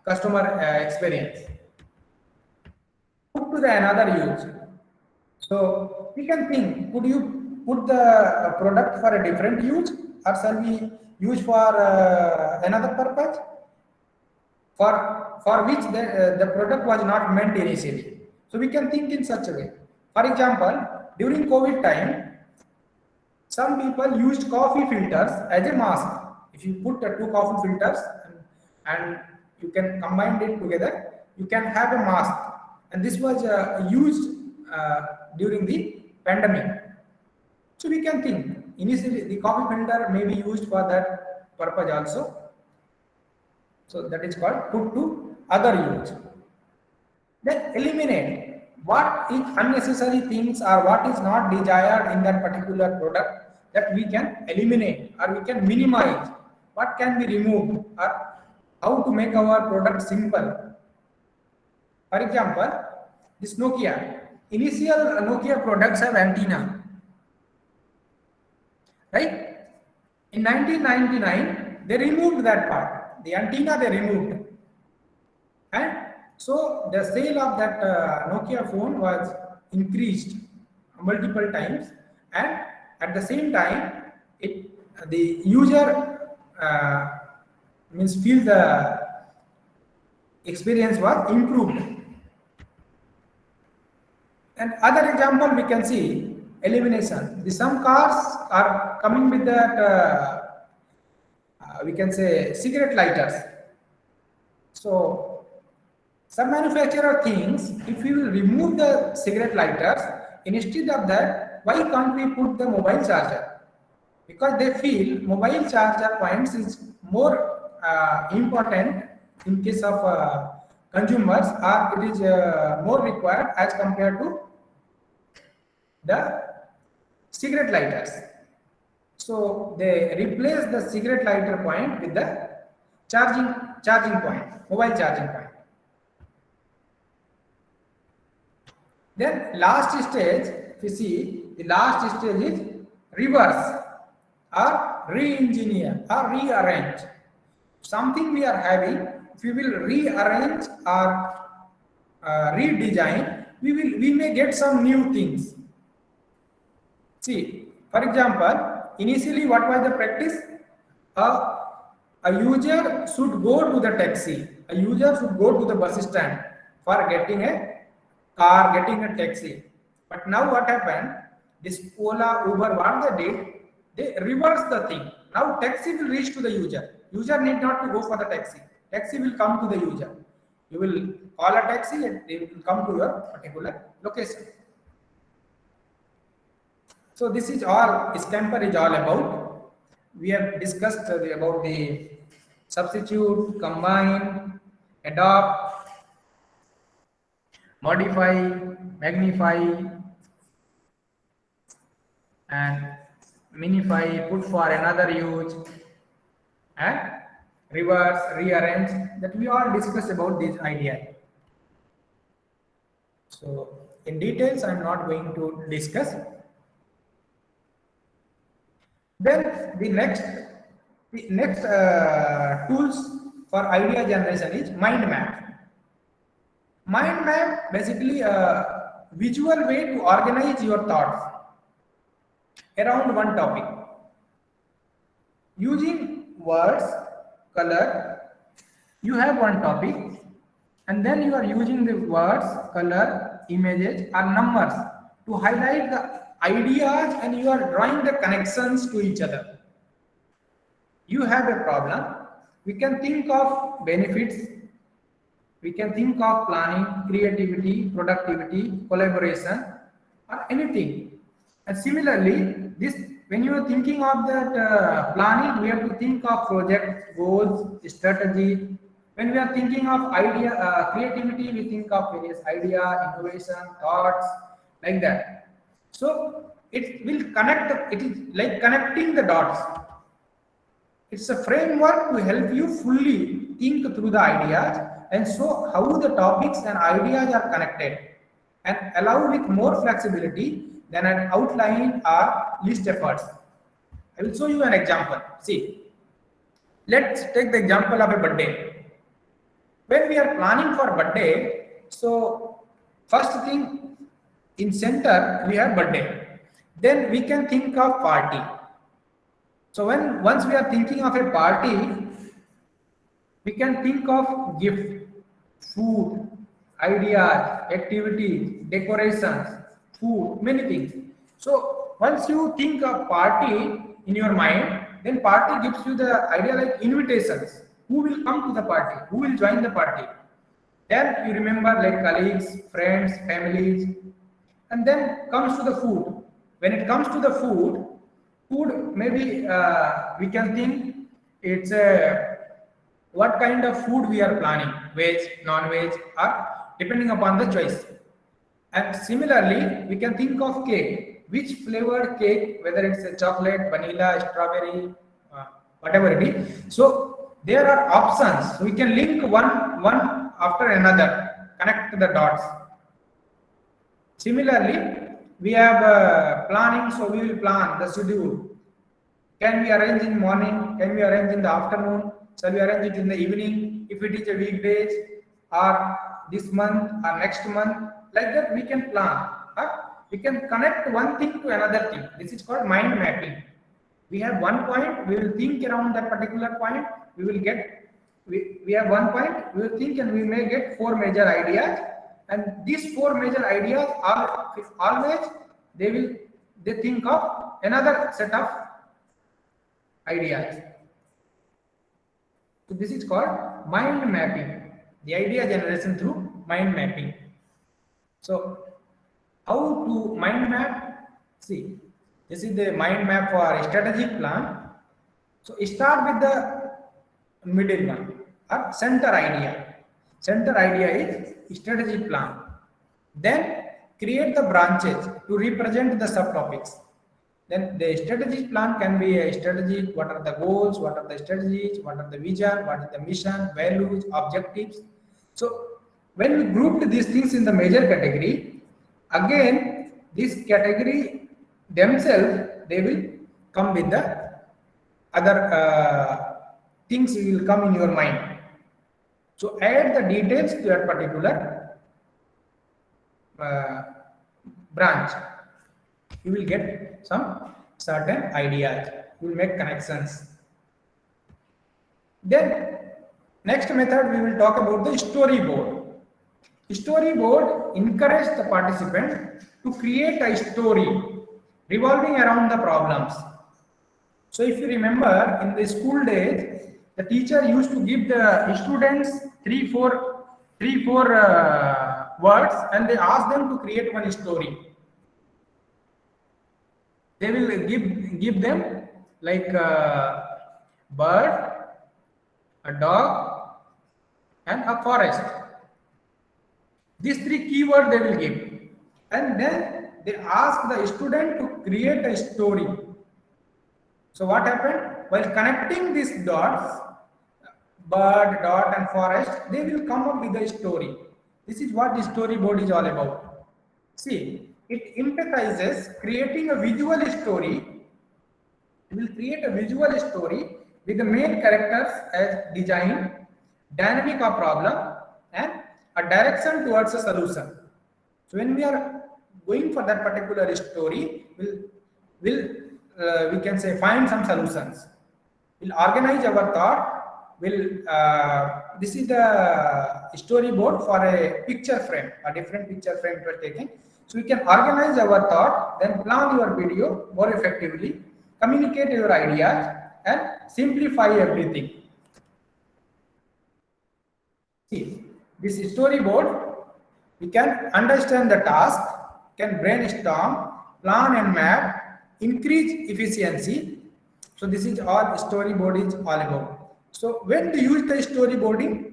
Speaker 2: customer experience. Put to the another use. So we can think, could you put the product for a different use, or shall we use for another purpose for which the product was not meant initially? So we can think in such a way. For example, during COVID time, some people used coffee filters as a mask. If you put the 2 coffee filters and you can combine it together, you can have a mask. And this was used during the pandemic. So we can think, initially the coffee filter may be used for that purpose also. So that is called put to other use. Then eliminate what is unnecessary things or what is not desired in that particular product, that we can eliminate or we can minimize. What can be removed, or how to make our product simple. For example, this Nokia. Initial Nokia products have antenna, right? In 1999, they removed that part. The antenna they removed, and so the sale of that Nokia phone was increased multiple times, and at the same time, the user feel the experience was improved. And other example we can see elimination. Some cars are coming with that we can say cigarette lighters. So some manufacturer thinks if we will remove the cigarette lighters, instead of that, why can't we put the mobile charger? Because they feel mobile charger points is more important in case of consumers, or it is more required as compared to the cigarette lighters. So they replace the cigarette lighter point with the charging point, mobile charging point. Then last stage, if you see, the last stage is reverse or re-engineer or rearrange. Something we are having, if we will rearrange or redesign, we may get some new things. See, for example, initially what was the practice? A user should go to the taxi. A user should go to the bus stand for getting a car, getting a taxi. But now what happened? This Ola, Uber, what they did, they reverse the thing. Now taxi will reach to the user. User need not to go for the taxi. Taxi will come to the user. You will call a taxi and they will come to your particular location. So this is all Scamper is all about. We have discussed about the substitute, combine, adopt, modify, magnify, and minify, put for another use, and reverse, rearrange. That we all discussed about this idea. So in details, I am not going to discuss. Then the next tools for idea generation is mind map. Mind map basically a visual way to organize your thoughts around one topic. Using words, color, you have one topic, and then you are using the words, color, images, or numbers to highlight the ideas, and you are drawing the connections to each other. You have a problem, we can think of benefits, we can think of planning, creativity, productivity, collaboration, or anything. And similarly, this when you are thinking of that planning, we have to think of project, goals, strategy. When we are thinking of idea, creativity, we think of various idea, innovation, thoughts, like that. So it will connect, it is like connecting the dots. It's a framework to help you fully think through the ideas and show how the topics and ideas are connected, and allow with more flexibility than an outline or list efforts. I will show you an example. See, let's take the example of a birthday. When we are planning for birthday, so first thing, in center we have birthday, then we can think of party. So once we are thinking of a party, we can think of gift, food, ideas, activities, decorations, food, many things. So once you think of party in your mind, then party gives you the idea like invitations. Who will come to the party? Who will join the party? Then you remember like colleagues, friends, families, and then comes to the food. When it comes to the food maybe we can think it's a what kind of food we are planning, veg, non-veg, or depending upon the choice. And similarly, we can think of cake, which flavored cake, whether it's a chocolate, vanilla, strawberry, whatever it is. So there are options. So we can link one after another, connect the dots. Similarly, we have planning, so we will plan the schedule. Can we arrange in morning? Can we arrange in the afternoon? Shall we arrange it in the evening? If it is a weekdays, or this month or next month, like that we can plan. We can connect one thing to another thing. This is called mind mapping. We have one point, we will think around that particular point. We will get, we have one point, we will think, and we may get four major ideas. And these four major ideas are always they think of another set of ideas. So this is called mind mapping, the idea generation through mind mapping. So How to mind map? See, this is the mind map for a strategic plan. So start with the middle one or center idea. Center idea is strategic plan. Then create the branches to represent the subtopics. Then the strategic plan can be a strategic, what are the goals, what are the strategies, what are the vision, what is the mission, values, objectives. So when we grouped these things in the major category, again this category themselves, they will come with the other things will come in your mind. So add the details to that particular uh, branch. You will get some certain ideas. You will make connections. Then next method we will talk about the storyboard. Storyboard encourages the participant to create a story revolving around the problems. So if you remember in the school days, the teacher used to give the students three, four words, and they ask them to create one story. They will give them like a bird, a dog, and a forest. These three keywords they will give, and then they ask the student to create a story. So what happened? While connecting these dots, bird, dot, and forest, they will come up with a story. This is what the storyboard is all about. See, it empathizes creating a visual story. It will create a visual story with the main characters as design, dynamic of problem, and a direction towards a solution. So when we are going for that particular story, we can say find some solutions. We'll organize our thought. This is the storyboard for a picture frame, a different picture frame we are taking. So we can organize our thought, then plan your video more effectively, communicate your ideas, and simplify everything. See, this storyboard, we can understand the task, can brainstorm, plan and map, increase efficiency. So this is all storyboard is all about. So when to use the storyboarding?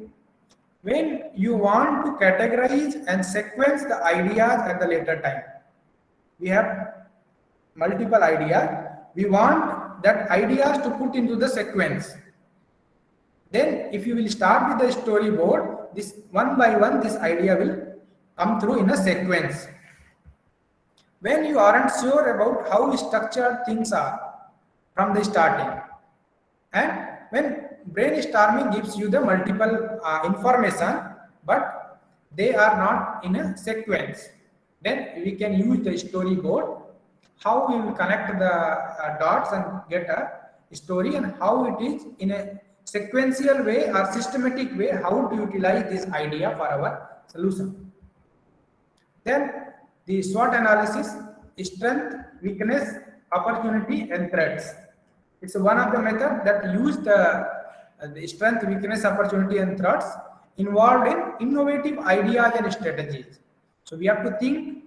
Speaker 2: When you want to categorize and sequence the ideas at the later time. We have multiple ideas. We want that ideas to put into the sequence. Then if you will start with the storyboard, this one by one, this idea will come through in a sequence. When you aren't sure about how structured things are from the starting, and when brainstorming gives you the multiple information, but they are not in a sequence, then we can use the storyboard, how we will connect the dots and get a story, and how it is in a sequential way or systematic way, how to utilize this idea for our solution. Then the SWOT analysis, strength, weakness, opportunity, and threats. It's one of the methods that use the strength, weakness, opportunity, and threats involved in innovative ideas and strategies. So we have to think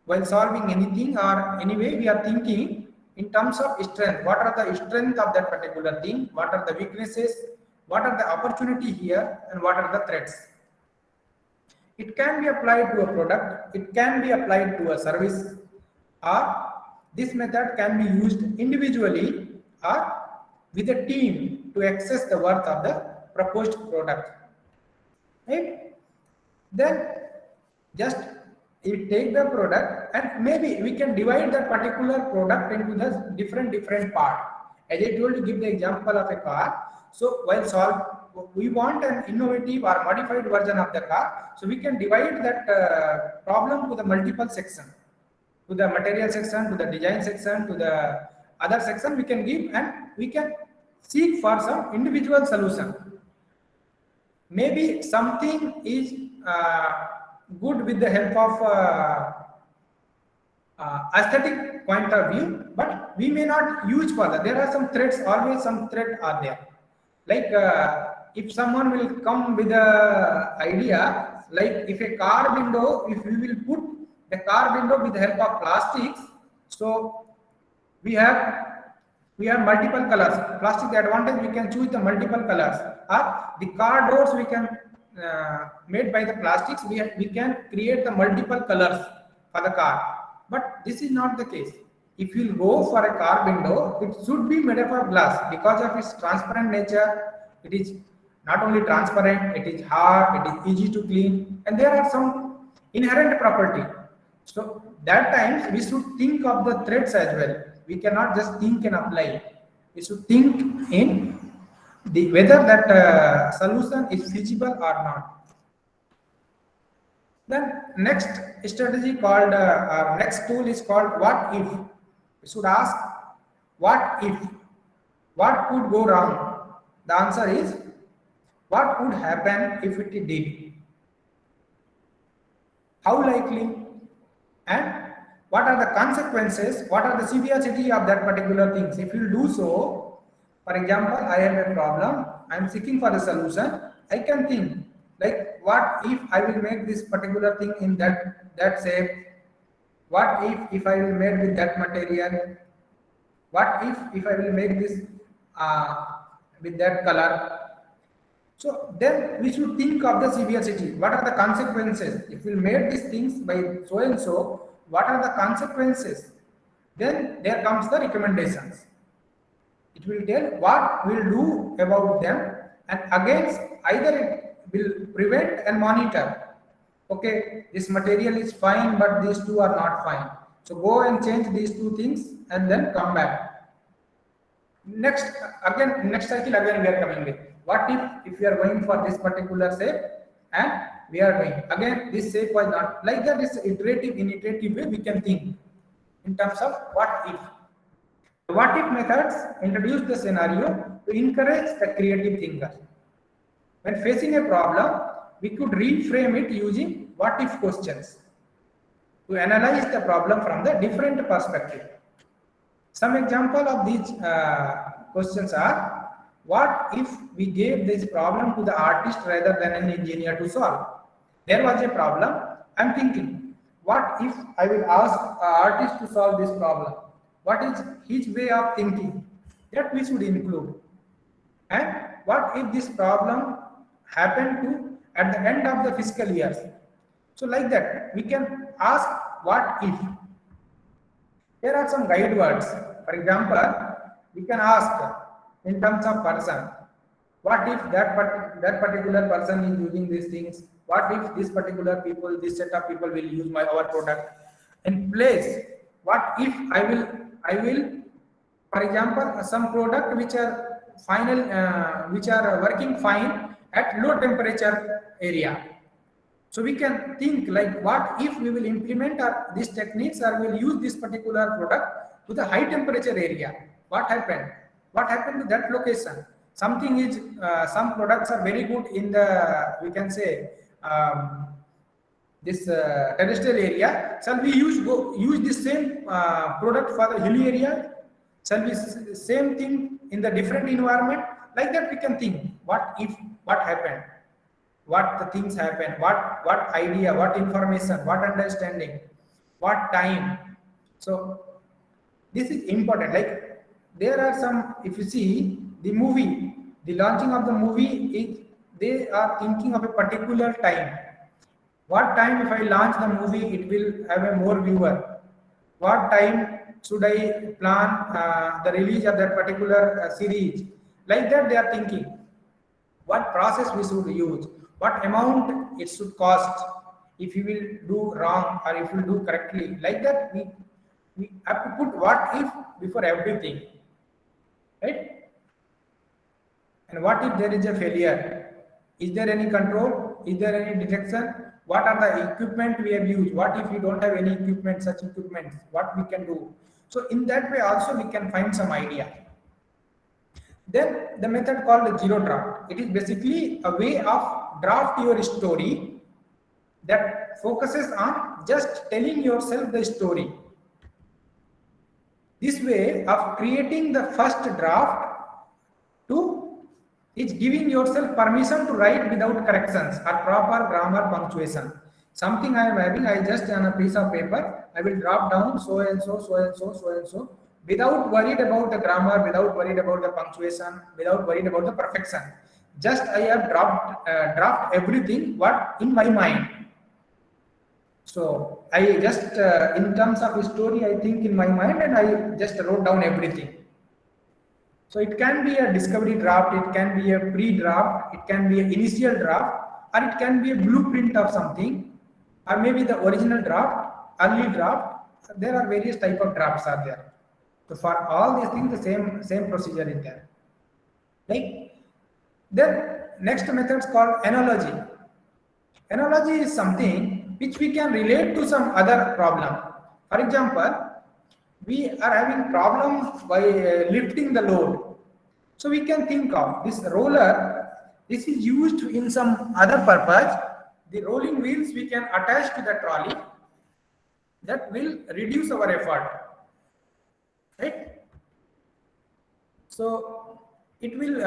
Speaker 2: while solving anything or anyway, we are thinking in terms of strength. What are the strength of that particular thing? What are the weaknesses? What are the opportunity here? And what are the threats? It can be applied to a product. It can be applied to a service, or this method can be used individually or with a team to access the worth of the proposed product. Right? Then just you take the product, and maybe we can divide that particular product into the different part. As I told you, give the example of a car. So while we want an innovative or modified version of the car, so we can divide that problem to the multiple section, to the material section, to the design section, to the other section we can give, and we can seek for some individual solution. Maybe something is good with the help of aesthetic point of view, but we may not use further. There are some threats, always some threat are there. Like if someone will come with a idea, like if a car window, if we will put the car window with the help of plastics. So we have multiple colors. Plastic advantage, we can choose the multiple colors. Or the car doors we can made by the plastics, we can create the multiple colors for the car. But this is not the case. If you go for a car window, it should be made up of glass because of its transparent nature. It is not only transparent, it is hard, it is easy to clean, and there are some inherent property. So that times we should think of the threats as well. We cannot just think and apply. We should think in the whether that solution is feasible or not. Then next strategy called next tool is called what if. We should ask what if, what could go wrong. The answer is what would happen if it did, how likely, and what are the consequences, what are the severity of that particular things. If you do so, for example, I have a problem, I am seeking for the solution, I can think like what if I will make this particular thing in that shape, what if I will make with that material, what if I will make this with that color. So then we should think of the severity. What are the consequences? If we made these things by so and so, what are the consequences? Then there comes the recommendations. It will tell what we'll do about them, and against either it will prevent and monitor. Okay, this material is fine, but these two are not fine. So go and change these two things and then come back. Next cycle again we are coming with. What if we are going for this particular shape and we are going again, this shape was not like that. This iterative way we can think in terms of what if. The what if methods introduce the scenario to encourage the creative thinker. When facing a problem, we could reframe it using what if questions to analyze the problem from the different perspective. Some example of these questions are: what if we gave this problem to the artist rather than an engineer to solve? There was a problem. I'm thinking, what if I will ask an artist to solve this problem? What is his way of thinking? That we should include. And what if this problem happened to at the end of the fiscal years? So like that, we can ask what if. There are some guide words. For example, we can ask in terms of person. What if that particular person is using these things? What if this particular people, this set of people will use our product? In place, what if I will, for example, some product which are which are working fine at low temperature area. So we can think like, what if we will implement these techniques or we will use this particular product to the high temperature area? What happened? What happened to that location? Something is, some products are very good in the, we can say, this terrestrial area. Shall we use the same product for the hilly area? Shall we same thing in the different environment? Like that we can think, what if, what happened? What the things happen? What idea, what information, what understanding, what time? So this is important. Like there are some, if you see the movie, the launching of the movie, they are thinking of a particular time. What time if I launch the movie, it will have a more viewer? What time should I plan the release of that particular series? Like that they are thinking. What process we should use? What amount it should cost if you will do wrong or if you do correctly? Like that we have to put what if before everything, right? And what if there is a failure? Is there any control? Is there any detection? What are the equipment we have used? What if we don't have any equipment, such equipment? What we can do? So in that way also we can find some idea. Then the method called zero draft. It is basically a way of draft your story that focuses on just telling yourself the story. This way of creating the first draft is giving yourself permission to write without corrections or proper grammar punctuation. something I am having, I just on a piece of paper, I will drop down so and so, so and so, so and so, without worried about the grammar, without worried about the punctuation, without worried about the perfection. Just I have draft everything what in my mind. So I just in terms of story, I think in my mind, and I just wrote down everything. So it can be a discovery draft, it can be a pre-draft, it can be an initial draft, or it can be a blueprint of something, or maybe the original draft, early draft. There are various type of drafts are there. So for all these things, the same procedure is there. Like then next method is called analogy. Analogy is something which we can relate to some other problem. For example, we are having problem by lifting the load. So we can think of this roller. This is used in some other purpose. The rolling wheels we can attach to the trolley. That will reduce our effort, right? So it will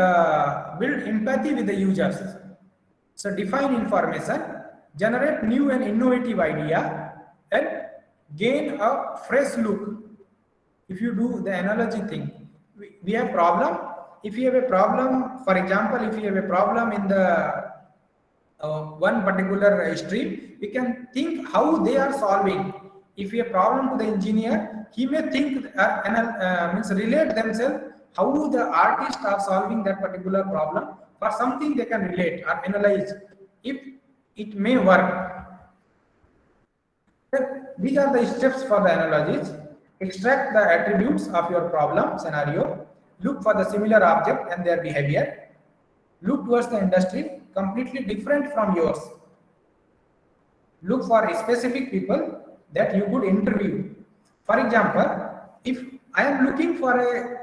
Speaker 2: build empathy with the users. So define information, generate new and innovative idea, and gain a fresh look. If you do the analogy thing, we have problem. If you have a problem, for example, if you have a problem in the one particular stream, we can think how they are solving. If you have a problem to the engineer, he may think means relate themselves how the artists are solving that particular problem. For something they can relate or analyze if it may work. These are the steps for the analogies. Extract the attributes of your problem scenario. Look for the similar object and their behavior. Look towards the industry completely different from yours. Look for specific people that you could interview. For example, if I am looking for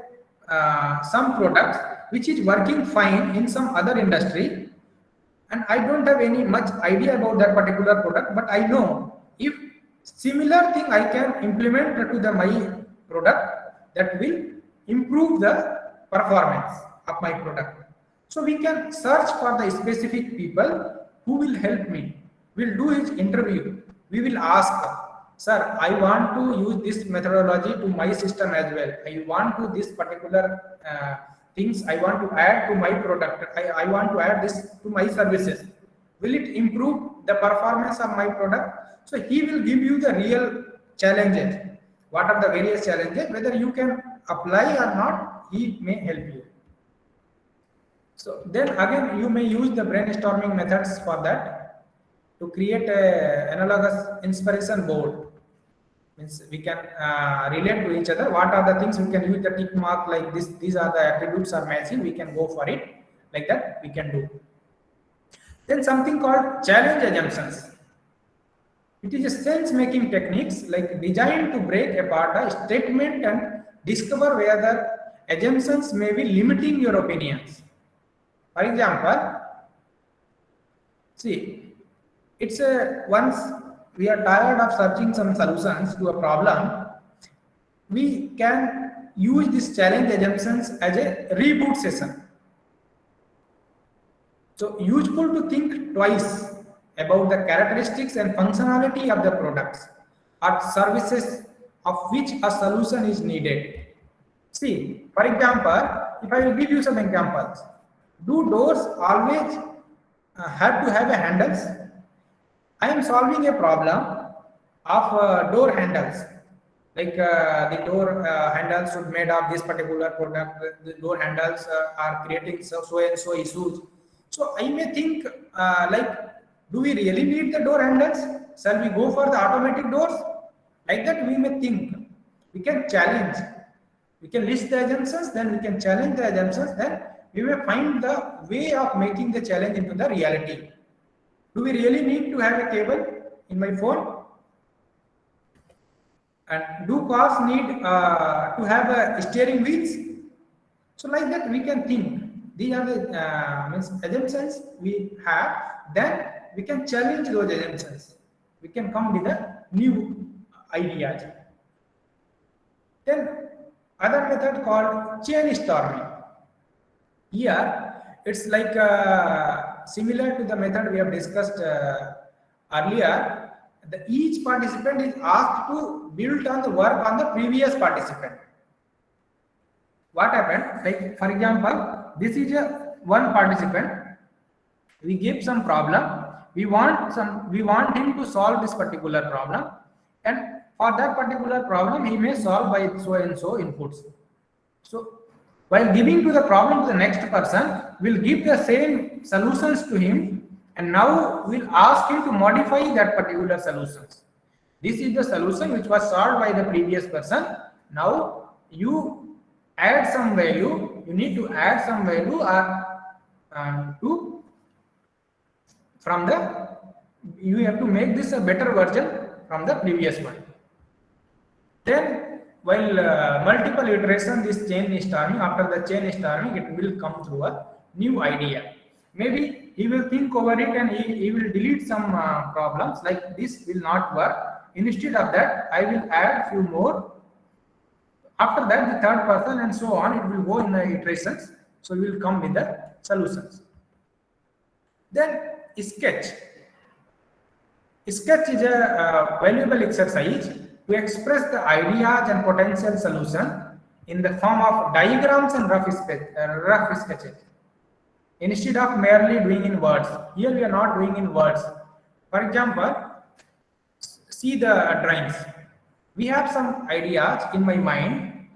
Speaker 2: some product which is working fine in some other industry, and I don't have any much idea about that particular product, but I know if similar thing I can implement to my product, that will improve the performance of my product. So we can search for the specific people who will help me. We'll do his interview. We will ask, sir, I want to use this methodology to my system as well. I want to this particular things I want to add to my product. I want to add this to my services. Will it improve the performance of my product? So he will give you the real challenges. What are the various challenges? Whether you can apply or not, he may help you. So then again, you may use the brainstorming methods for that to create a analogous inspiration board. Means we can relate to each other. What are the things we can use the tick mark like this? These are the attributes are matching. We can go for it like that. We can do. Then something called challenge assumptions. It is a sense-making techniques like designed to break apart a statement and discover whether assumptions may be limiting your opinions. For example, see, it's a once we are tired of searching some solutions to a problem, we can use this challenge assumptions as a reboot session. So useful to think twice about the characteristics and functionality of the products or services of which a solution is needed. See, for example, if I will give you some examples, do doors always have to have a handles? I am solving a problem of door handles. Like the door handles should made of this particular product. The door handles are creating so and so issues. So I may think like, do we really need the door handles? Shall we go for the automatic doors? Like that we may think. We can challenge. We can list the assumptions, then we can challenge the assumptions, then we may find the way of making the challenge into the reality. Do we really need to have a cable in my phone? And do cars need to have a steering wheels? So like that we can think. These are the assumptions we have. Then we can challenge those assumptions. We can come with a new ideas. Then other method called chain storming. Here it's like similar to the method we have discussed earlier. each participant is asked to build on the work on the previous participant. What happened? Like for example, this is a one participant. We give some problem. We want him to solve this particular problem, and for that particular problem, he may solve by so and so inputs. So while giving to the problem to the next person, we'll give the same solutions to him, and now we'll ask him to modify that particular solutions. This is the solution which was solved by the previous person. Now you add some value. You need to add some value to from the. You have to make this a better version from the previous one. Then, while multiple iteration, this chain is turning. After the chain is turning, it will come through a new idea. Maybe he will think over it and he will delete some problems like this will not work. Instead of that, I will add few more. After that, the third person and so on, it will go in the iterations. So we will come with the solutions. Then sketch. Sketch is a valuable exercise to express the ideas and potential solution in the form of diagrams and rough sketches. Instead of merely doing in words. Here we are not doing in words. For example, see the drawings. We have some ideas in my mind,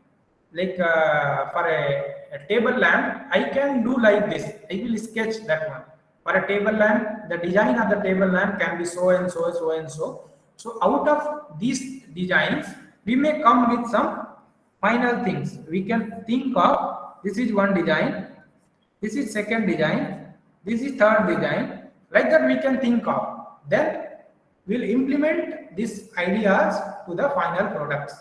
Speaker 2: like for a table lamp, I can do like this. I will sketch that one. For a table lamp, the design of the table lamp can be so and so, so and so. So out of these designs, we may come with some final things. We can think of this is one design, this is second design, this is third design. Like that we can think of. Then we'll implement these ideas to the final products.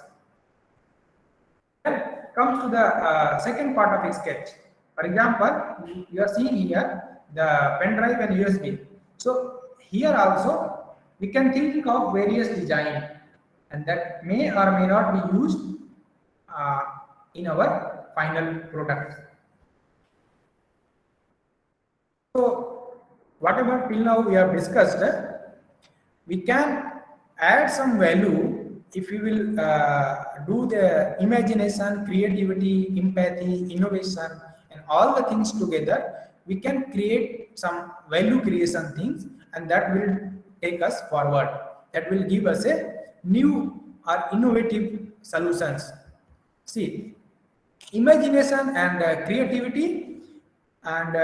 Speaker 2: Then comes to the second part of a sketch. For example, you are seeing here the pen drive and USB. So here also we can think of various design, and that may or may not be used in our final product. So whatever till now we have discussed, we can add some value if we will do the imagination, creativity, empathy, innovation, and all the things together. We can create some value creation things, and that will take us forward. That will give us a new or innovative solutions. See, imagination and creativity and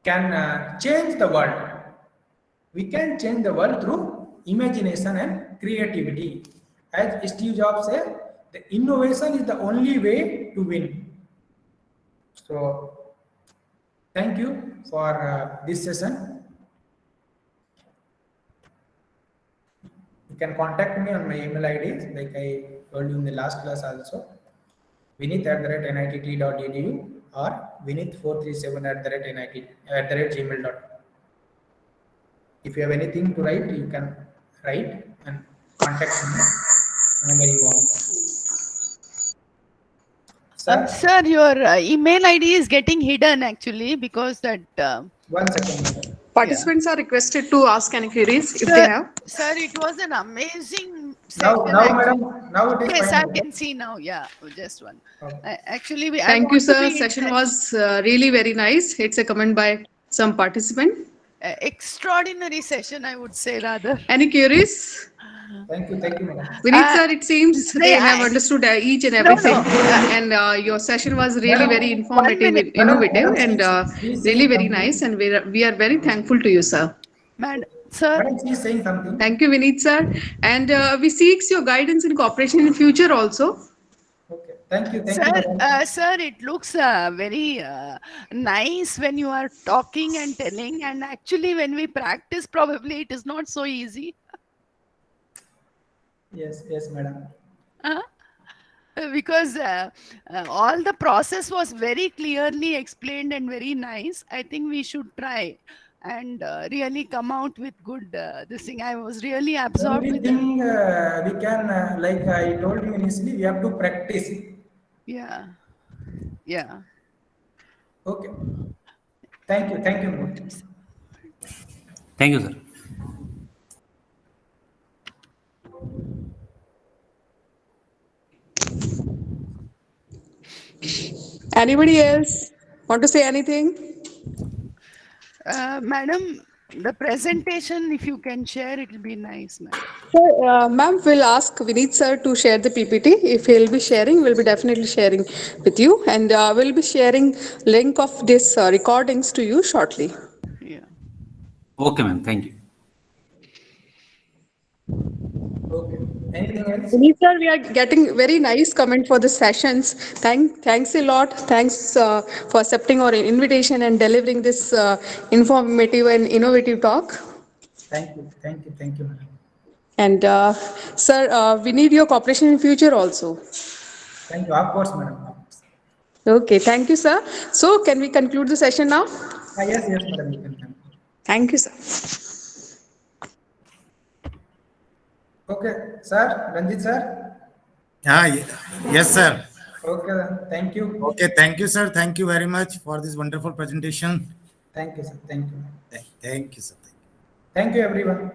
Speaker 2: can change the world. We can change the world through imagination and creativity. As Steve Jobs said, the innovation is the only way to win. So thank you for this session. You can contact me on my email ID, like I told you in the last class also. Vinith@nitt.edu or Vinith437@gmail.com. If you have anything to write, you can write and contact me whenever you want.
Speaker 4: Sir, your email ID is getting hidden actually because that.
Speaker 2: 1 second.
Speaker 3: Participants are requested to ask any queries if they have.
Speaker 4: Sir, it was an amazing
Speaker 2: Now,
Speaker 4: session.
Speaker 2: madam, now it is
Speaker 4: Yes,
Speaker 2: fine.
Speaker 4: I can see now. Yeah, just one.
Speaker 2: Okay.
Speaker 4: Actually,
Speaker 3: Thank you, sir. Session was really very nice. It's a comment by some participant.
Speaker 4: Extraordinary session, I would say rather.
Speaker 3: Any queries?
Speaker 2: Thank you, madam.
Speaker 3: Vinith sir, it seems they have understood each and everything, and your session was really very informative, innovative, and really very nice. And we are very thankful to you, sir.
Speaker 4: Madam, sir.
Speaker 2: Madam, she is saying something.
Speaker 3: Thank you, Vinith sir, and we seek your guidance and cooperation in future also.
Speaker 2: Okay, thank you,
Speaker 4: Sir, it looks very nice when you are talking and telling, and actually when we practice, probably it is not so easy.
Speaker 2: Yes, madam.
Speaker 4: Because all the process was very clearly explained and very nice. I think we should try and really come out with good this thing. I was really absorbed.
Speaker 2: Only thing we can, like I told you initially, we have to practice.
Speaker 4: Yeah.
Speaker 2: Okay. Thank you.
Speaker 5: Thank you, sir. Anybody else want to say anything?
Speaker 4: Madam, the presentation, if you can share, it will be nice, ma'am.
Speaker 5: So, ma'am, we'll ask Vineet sir to share the PPT. If he'll be sharing, we'll be definitely sharing with you, and we'll be sharing link of this recordings to you shortly.
Speaker 4: Yeah.
Speaker 1: Okay, ma'am. Thank you.
Speaker 2: Okay. Anything else?
Speaker 5: Vineet sir, we are getting very nice comment for the sessions. Thanks a lot. Thanks for accepting our invitation and delivering this informative and innovative talk.
Speaker 2: Thank you. Thank you. Thank you, madam.
Speaker 5: And sir, we need your cooperation in future also.
Speaker 2: Thank you. Of course, madam. Of course.
Speaker 5: Okay, thank you, sir. So, can we conclude the session now?
Speaker 2: Yes, yes, madam. You can come.
Speaker 5: Thank you, sir.
Speaker 2: Okay, sir. Ranjit, sir.
Speaker 1: Yes, sir.
Speaker 2: Okay, then. Thank you.
Speaker 1: Okay, thank you, sir. Thank you very much for this wonderful presentation.
Speaker 2: Thank you, sir. Thank you.
Speaker 1: Thank you, sir.
Speaker 2: Thank you, everyone.